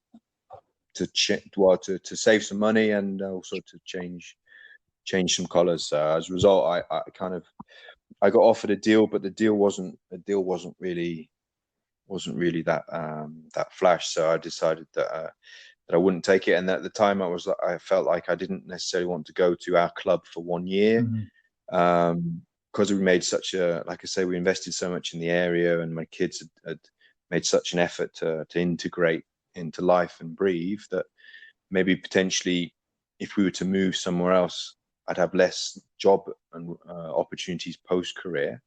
save some money and also to change some colours. So as a result, I got offered a deal, but the deal wasn't really that flash. So I decided that I wouldn't take it. And at the time, I felt like I didn't necessarily want to go to our club for 1 year. Mm-hmm. Because we made like I say, we invested so much in the area, and my kids had made such an effort to integrate into life and breathe, that maybe potentially if we were to move somewhere else, I'd have less job and opportunities post-career.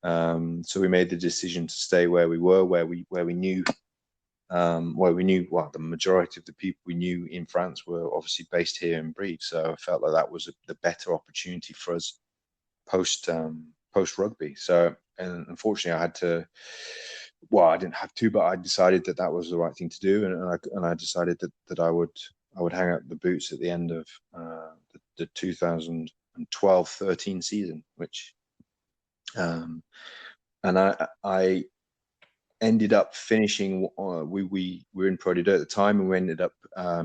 So we made the decision to stay where we were, where we knew the majority of the people we knew in France were obviously based here in Brive. So I felt like that was the better opportunity for us post rugby. So, and unfortunately I had to, I didn't have to, but I decided that was the right thing to do. And I decided that I would hang up the boots at the end of the 2012-13 season, which, and I ended up finishing. We were in Pro D2 at the time, and we ended up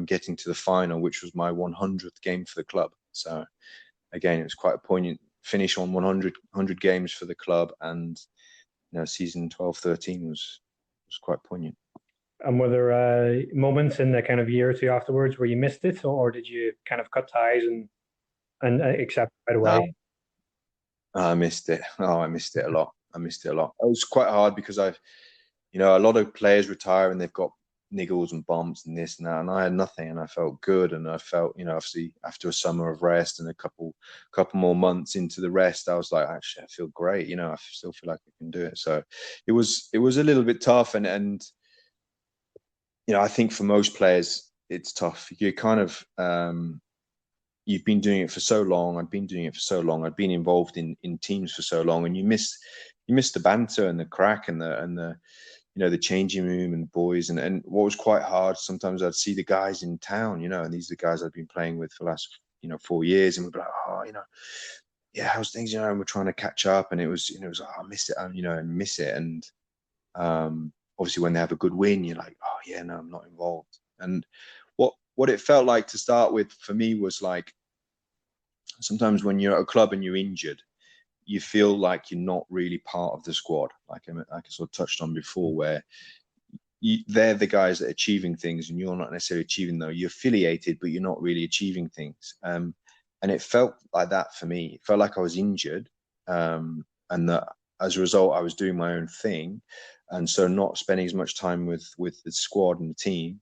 getting to the final, which was my 100th game for the club. So again, it was quite a poignant finish on 100 games for the club, and season 12-13 was quite poignant. And were there moments in the kind of year or two afterwards where you missed it, or did you kind of cut ties and accept it right away? I missed it. I missed it a lot. missed it a lot. It was quite hard because a lot of players retire and they've got niggles and bumps and this and that, and I had nothing, and I felt good, and I felt, obviously after a summer of rest and a couple more months into the rest, I was like, actually, I feel great. I still feel like I can do it. So it was a little bit tough, and I think for most players it's tough. You kind of you've been doing it for so long. I've been doing it for so long. I've been involved in teams for so long, and you miss the banter and the crack and the the changing room and boys. And what was quite hard, sometimes I'd see the guys in town, and these are the guys I've been playing with for the last 4 years, and we'd be like, oh, yeah, how's things, and we're trying to catch up, and it was oh, I missed it, and miss it. And obviously when they have a good win, you're like, oh yeah, no, I'm not involved. And what it felt like to start with for me was like, sometimes when you're at a club and you're injured, you feel like you're not really part of the squad, like I sort of touched on before, where they're the guys that are achieving things and you're not necessarily achieving, though you're affiliated, but you're not really achieving things. And it felt like that for me. It felt like I was injured, and that as a result, I was doing my own thing, and so not spending as much time with the squad and the team.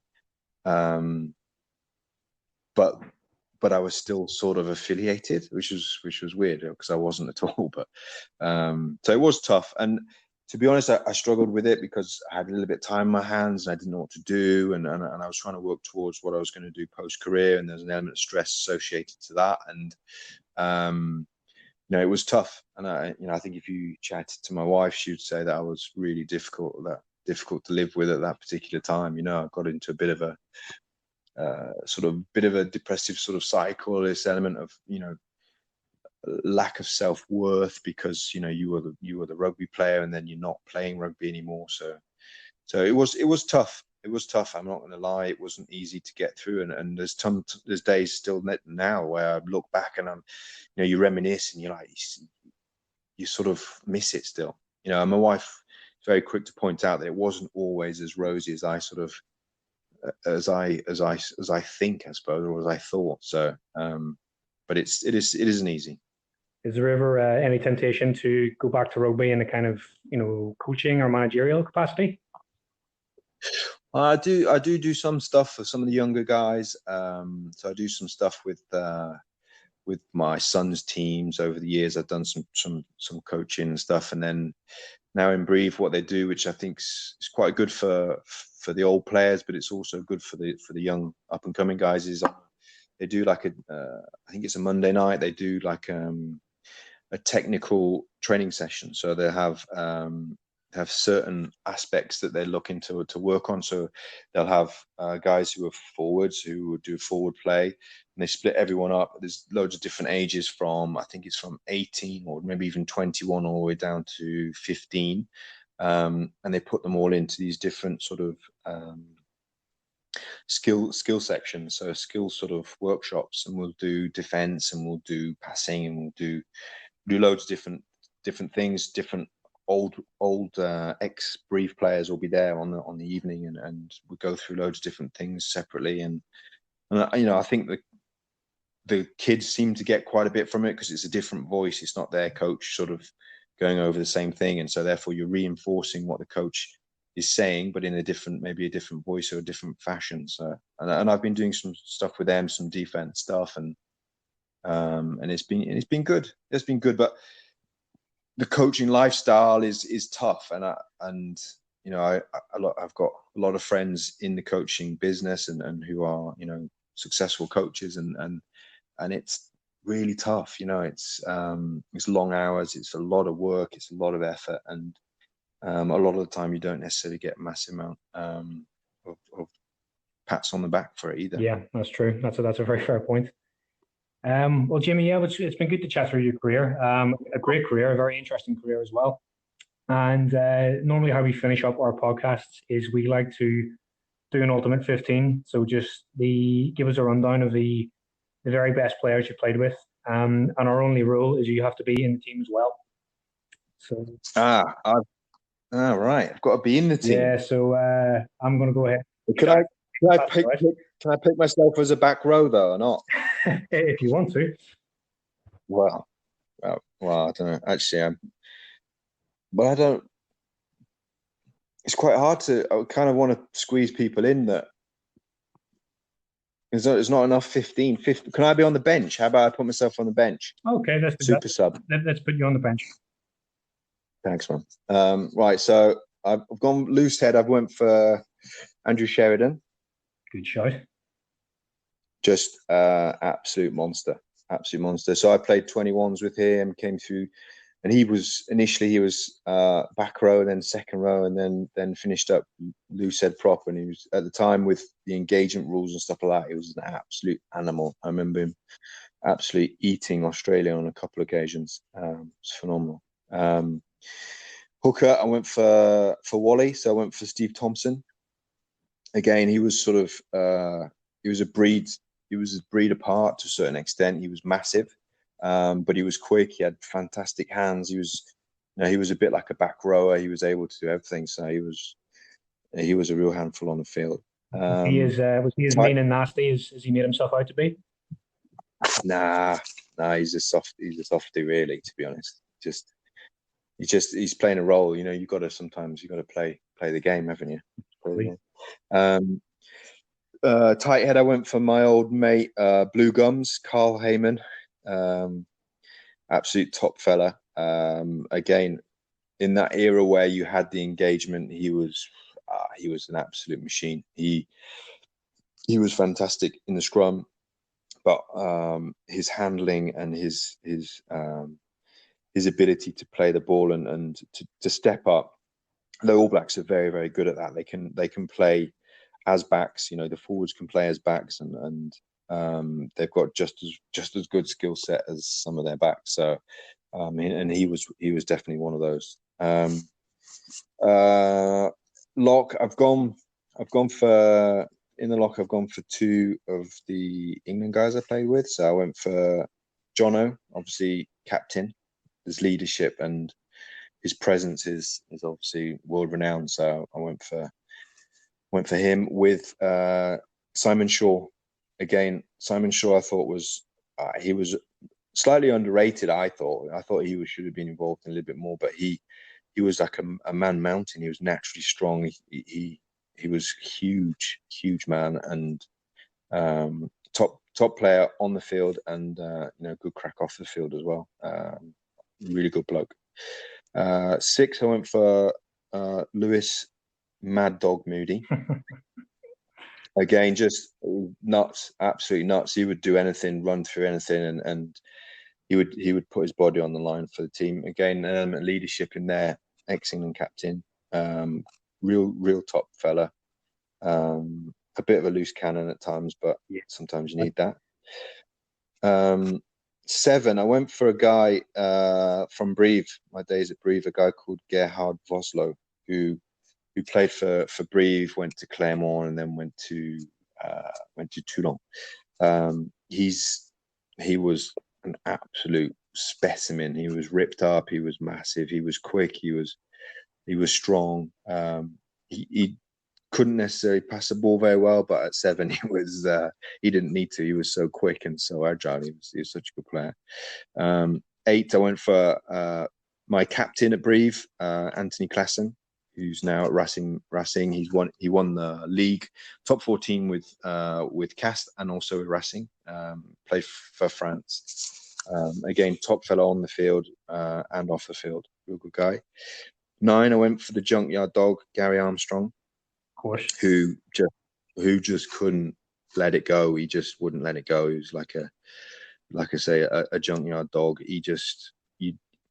But I was still sort of affiliated, which was weird because I wasn't at all. But so it was tough. And to be honest, I struggled with it because I had a little bit of time in my hands and I didn't know what to do. And I was trying to work towards what I was going to do post-career. And there's an element of stress associated to that. And, it was tough. And I think if you chatted to my wife, she would say that I was really difficult to live with at that particular time. I got into a bit of a depressive sort of cycle, this element of lack of self-worth because you were the rugby player and then you're not playing rugby anymore. So it was tough. It was tough. I'm not going to lie. It wasn't easy to get through. And there's days still now where I look back and I'm, you reminisce and you're like, you sort of miss it still. And my wife is very quick to point out that it wasn't always as rosy as I sort of as I think, I suppose, or as I thought. So, but it isn't easy. Is there ever any temptation to go back to rugby in a kind of coaching or managerial capacity? I do some stuff for some of the younger guys. So I do some stuff with my son's teams over the years. I've done some coaching and stuff, and then now in Brief, what they do, which I think is quite good for the old players, but it's also good for the young up and coming guys, is they do like I think it's a Monday night. They do like a technical training session. So they have certain aspects that they're looking to work on. So they'll have guys who are forwards who will do forward play, and they split everyone up. There's loads of different ages from, I think it's from 18 or maybe even 21 all the way down to 15. And they put them all into these different sort of skill sections. So skill sort of workshops, and we'll do defense and we'll do passing and we'll do loads of different things. Different old ex-Brief players will be there on the evening, and we'll go through loads of different things separately. And I think the kids seem to get quite a bit from it because it's a different voice. It's not their coach sort of going over the same thing, and so therefore you're reinforcing what the coach is saying, but in maybe a different voice or a different fashion. So and I've been doing some stuff with them, some defense stuff, and it's been good. It's been good, but the coaching lifestyle is tough, and I've got a lot of friends in the coaching business and who are successful coaches, and it's really tough. It's long hours, it's a lot of work, it's a lot of effort, and a lot of the time you don't necessarily get a massive amount of pats on the back for it either. Yeah, that's true. That's a very fair point. Well, Jimmy, yeah, it's been good to chat through your career. A great career, a very interesting career as well. And normally how we finish up our podcasts is we like to do an ultimate 15. So just give us a rundown of the very best players you played with. And our only rule is you have to be in the team as well. So right, I've got to be in the team. Yeah, so I'm going to go ahead. Can I pick myself as a back row though, or not? If you want to. Well, I don't know. Actually, but I don't. It's quite hard to. I kind of want to squeeze people in that. There's not enough 15. Can I be on the bench? How about I put myself on the bench? Okay, Super sub. Let's put you on the bench. Thanks, man. Right, so I've gone loose head. I've went for Andrew Sheridan. Good shot. Just absolute monster. So I played 21s with him, came through, and he was back row, then second row, and then finished up loose head prop. And he was, at the time, with the engagement rules and stuff like that, he was an absolute animal. I remember him absolutely eating Australia on a couple of occasions. It's phenomenal. Hooker, I went for Wally, so I went for Steve Thompson. Again, he was sort of he was a breed apart to a certain extent. He was massive, but he was quick. He had fantastic hands. He was a bit like a back rower. He was able to do everything. So he was a real handful on the field. Was he as mean and nasty as he made himself out to be? Nah, he's a softy, really, to be honest. He's playing a role. You've got to play the game, haven't you? Tight head, I went for my old mate, Blue Gums, Carl Heyman. Absolute top fella. Again, in that era where you had the engagement, he was an absolute machine. He was fantastic in the scrum, but his handling and his ability to play the ball and to step up. The All Blacks are very, very good at that. They can play as backs. The forwards can play as backs, and they've got just as good skill set as some of their backs. So, and he was definitely one of those. Lock, I've gone for two of the England guys I played with. So I went for Jono, obviously captain. His leadership and his presence is obviously world renowned. So I went for him with Simon Shaw. Again, Simon Shaw, I thought he was slightly underrated. I thought he should have been involved in a little bit more, but he was like a man mountain. He was naturally strong. He was huge man, and top player on the field, and good crack off the field as well. Really good bloke. 6, I went for Lewis Mad Dog Moody. Again, just nuts, absolutely nuts. He would do anything, run through anything, and he would put his body on the line for the team. Again, an element of leadership in there. Ex-England captain, real top fella. A bit of a loose cannon at times, but sometimes you need that. 7, I went for a guy from Brive, my days at Brive, a guy called Gerhard Voslo, who played for Brive, went to Clermont, and then went to Toulon. He was an absolute specimen. He was ripped up. He was massive. He was quick. He was strong. He couldn't necessarily pass the ball very well, but at 7, he didn't need to. He was so quick and so agile. He was such a good player. 8, I went for my captain at Brive, Anthony Classen, who's now at Racing. He won the league top 14 with Cast and also with Racing. Played for France. Again, top fellow on the field and off the field. Real good guy. 9, I went for the junkyard dog, Gary Armstrong. Of course. Who just couldn't let it go. He just wouldn't let it go. He was like a junkyard dog.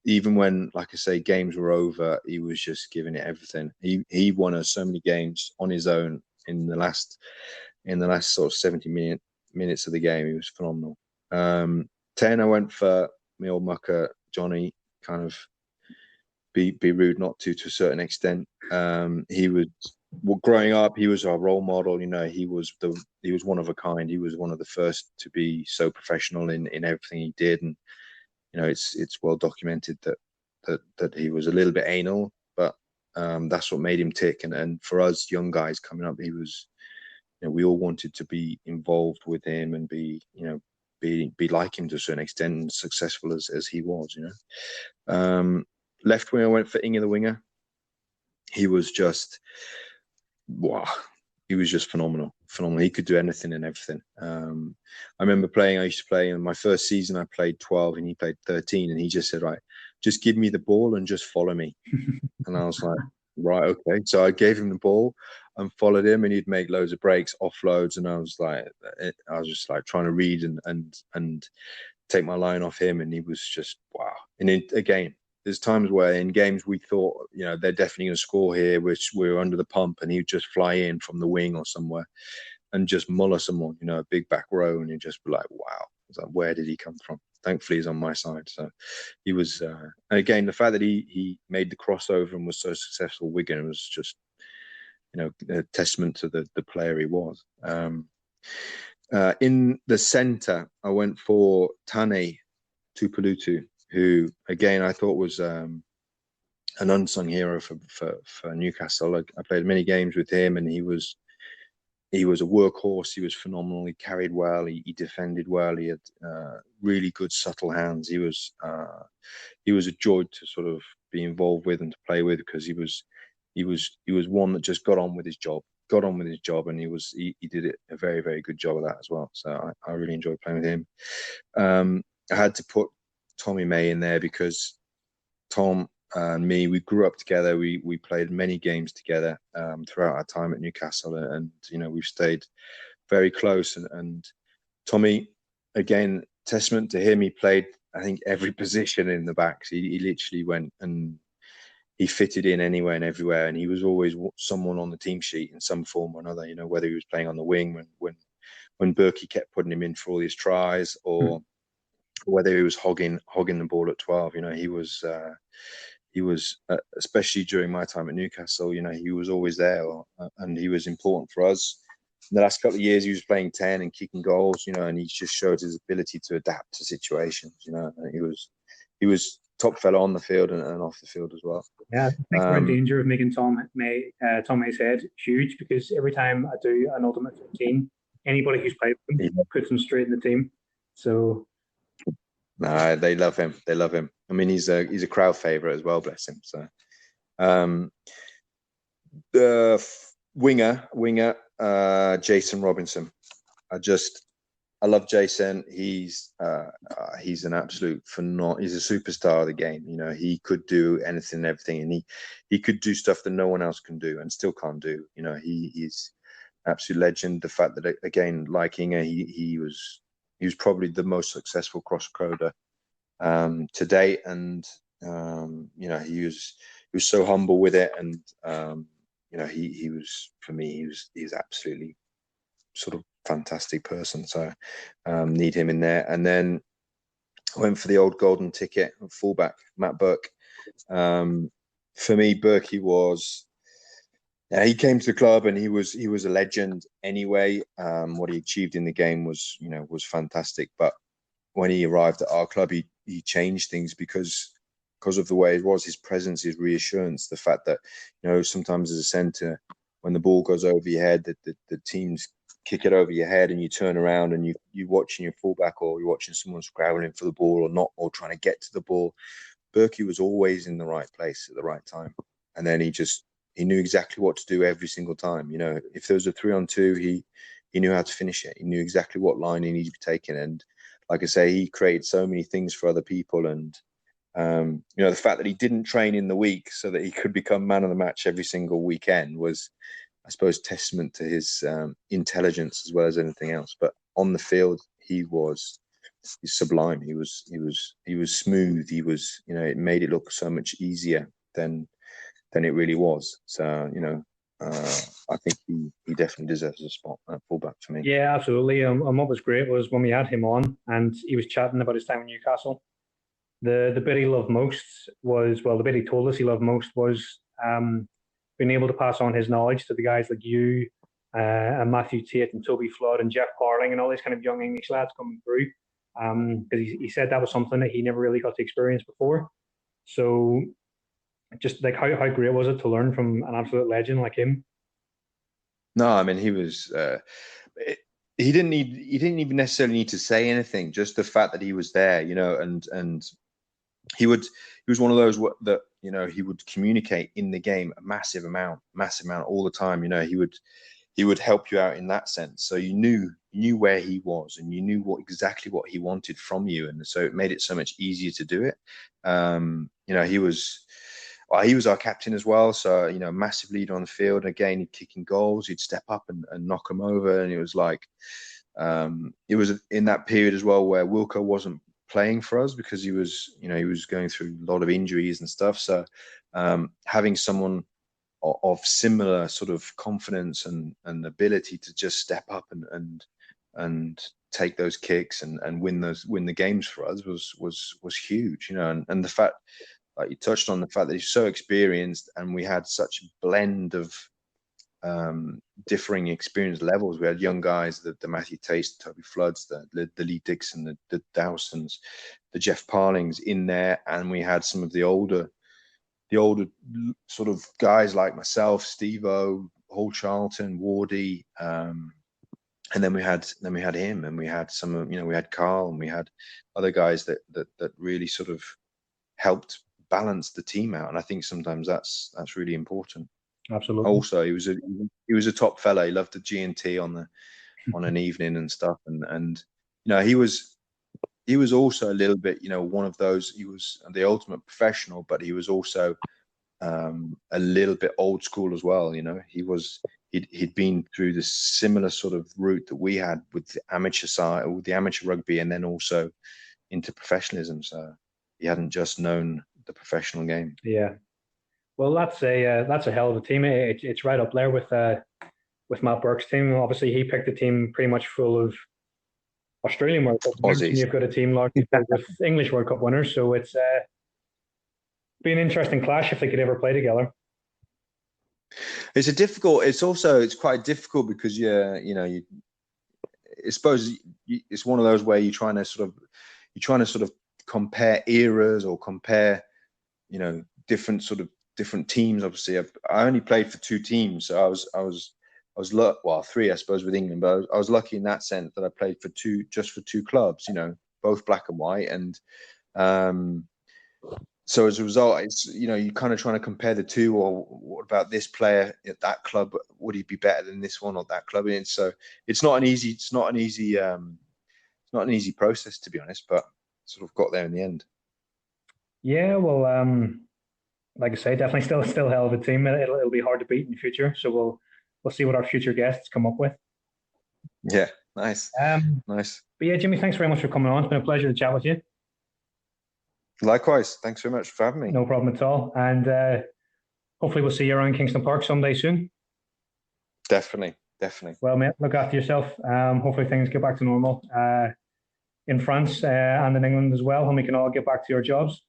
Even when, like I say, games were over, he was just giving it everything. He won us so many games on his own in the last sort of 70 minutes of the game. He was phenomenal. 10, I went for my old mucker Johnny. Kind of be rude not to a certain extent. Growing up, he was our role model. He was one of a kind. He was one of the first to be so professional in everything he did, and it's well documented that he was a little bit anal, but that's what made him tick. And for us young guys coming up, he was, we all wanted to be involved with him and be like him to a certain extent, and successful as he was. Left wing, I went for Inga the Winger. He was just, wow. He was just phenomenal. He could do anything and everything. I remember I used to play in my first season, I played 12 and he played 13. And he just said, right, just give me the ball and just follow me. And I was like, right, okay. So I gave him the ball and followed him, and he'd make loads of breaks, offloads. And I was just like trying to read and take my line off him. And he was just, wow. And again, there's times where in games we thought, they're definitely going to score here, which we're under the pump, and he'd just fly in from the wing or somewhere and just muller someone, a big back row, and you'd just be like, wow. It's like, where did he come from? Thankfully, he's on my side. So he was, and again, the fact that he made the crossover and was so successful at Wigan was just, a testament to the player he was. In the centre, I went for Tane Tupelutu, who, again, I thought was an unsung hero for Newcastle. I played many games with him, and he was a workhorse. He was phenomenal. He carried well. He defended well. He had really good, subtle hands. He was a joy to sort of be involved with and to play with, because he was one that just got on with his job, and he did it a very, very good job of that as well. So I really enjoyed playing with him. I had to put Tommy May in there because Tom and me, we grew up together. We played many games together throughout our time at Newcastle, and we've stayed very close. And Tommy, again, testament to him, he played, I think, every position in the backs. He literally went and he fitted in anywhere and everywhere, and he was always someone on the team sheet in some form or another. Whether he was playing on the wing when Berkey kept putting him in for all these tries, or whether he was hogging the ball at 12. He was especially during my time at Newcastle, he was always there, and he was important for us. In the last couple of years, he was playing 10 and kicking goals, and he just showed his ability to adapt to situations. He was top fella on the field and off the field as well. Yeah, I think we're in danger of making Tom May's head huge, because every time I do an Ultimate 15, anybody who's played with him puts him straight in the team. So. No, they love him. I mean, he's a crowd favourite as well, bless him. So, the winger, Jason Robinson. I love Jason. He's an absolute phenomenal. He's a superstar of the game. He could do anything and everything, and he could do stuff that no one else can do and still can't do. He's an absolute legend. The fact that, again, like Inga, he was probably the most successful cross-coder to date, and he was so humble with it, and he was, for me, he's absolutely sort of fantastic person. So need him in there. And then I went for the old golden ticket, fullback Matt Burke. For me, Berkey was. He came to the club and he was a legend anyway. What he achieved in the game was fantastic. But when he arrived at our club, he changed things because of the way it was. His presence, his reassurance, the fact that sometimes as a centre, when the ball goes over your head, the teams kick it over your head, and you turn around and you're watching your fullback, or you're watching someone scrabbling for the ball or trying to get to the ball. Berkey was always in the right place at the right time, and then he knew exactly what to do every single time. If there was a 3-on-2, he knew how to finish it. He knew exactly what line he needed to be taken. And like I say, he created so many things for other people. And, the fact that he didn't train in the week so that he could become man of the match every single weekend was, I suppose, testament to his intelligence as well as anything else. But on the field, he's sublime. He was smooth. It made it look so much easier than it really was. So, I think he definitely deserves a spot at fullback for me. Yeah, absolutely. And what was great was when we had him on and he was chatting about his time in Newcastle. The bit he loved most the bit he told us he loved most was being able to pass on his knowledge to the guys like you and Matthew Tate and Toby Flood and Jeff Parling and all these kind of young English lads coming through. Because he said that was something that he never really got to experience before. So just like how great was it to learn from an absolute legend like him? No, I mean, he was. He didn't even necessarily need to say anything. Just the fact that he was there, and he was one of those that he would communicate in the game a massive amount all the time. He would help you out in that sense. So you knew where he was, and you knew exactly what he wanted from you. And so it made it so much easier to do it. He was our captain as well. So, massive leader on the field. Again, he'd kick in goals. He'd step up and knock them over. And it was like, it was in that period as well where Wilco wasn't playing for us because he was going through a lot of injuries and stuff. So having someone of similar sort of confidence and ability to just step up and take those kicks and win the games for us was huge, and the fact, like you touched on, the fact that he's so experienced, and we had such a blend of differing experience levels. We had young guys, the Matthew Taste, Toby Floods, the Lee Dixon, the Dowsons, the Jeff Parlings in there, and we had some of the older sort of guys like myself, Steve-O, Hall Charlton, Wardy, and then we had him, and we had we had Carl, and we had other guys that really sort of helped balance the team out. And I think sometimes that's really important. Absolutely. Also, he was a top fella. He loved the G&T on an evening and stuff, and he was also a little bit, one of those. He was the ultimate professional, but he was also a little bit old school as well. He'd been through the similar sort of route that we had with the amateur side, with the amateur rugby, and then also into professionalism. So he hadn't just known the professional game. Yeah. Well, that's a hell of a team. It's right up there with Matt Burke's team. Obviously, he picked a team pretty much full of Australian World Cup winners. Aussies. You've got a team largely with English World Cup winners, so it's be an interesting clash if they could ever play together. It's quite difficult because I suppose it's one of those where you're trying to sort of compare eras or compare different teams. Obviously, I only played for two teams, so I was lucky. Well, three, I suppose, with England, but I was lucky in that sense that I played for two clubs, both black and white. And so as a result, it's, you're kind of trying to compare the two, or what about this player at that club? Would he be better than this one or that club? And so it's not an easy process, to be honest, but sort of got there in the end. Yeah, well, like I say, definitely still a hell of a team. It'll be hard to beat in the future. So we'll see what our future guests come up with. Yeah, nice. Nice. But yeah, Jimmy, thanks very much for coming on. It's been a pleasure to chat with you. Likewise. Thanks very much for having me. No problem at all. And hopefully we'll see you around Kingston Park someday soon. Definitely. Well, mate, look after yourself. Hopefully things get back to normal in France and in England as well, and we can all get back to your jobs.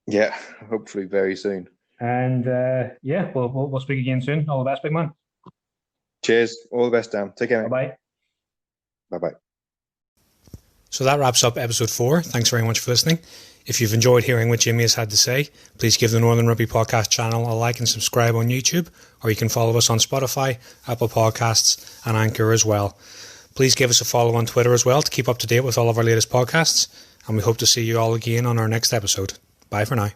Yeah, hopefully very soon. And we'll speak again soon. All the best, big man. Cheers. All the best, Dan. Take care. Bye-bye. Bye-bye. So that wraps up episode 4. Thanks very much for listening. If you've enjoyed hearing what Jimmy has had to say, please give the Northern Rugby Podcast channel a like and subscribe on YouTube, or you can follow us on Spotify, Apple Podcasts, and Anchor as well. Please give us a follow on Twitter as well to keep up to date with all of our latest podcasts, and we hope to see you all again on our next episode. Bye for now.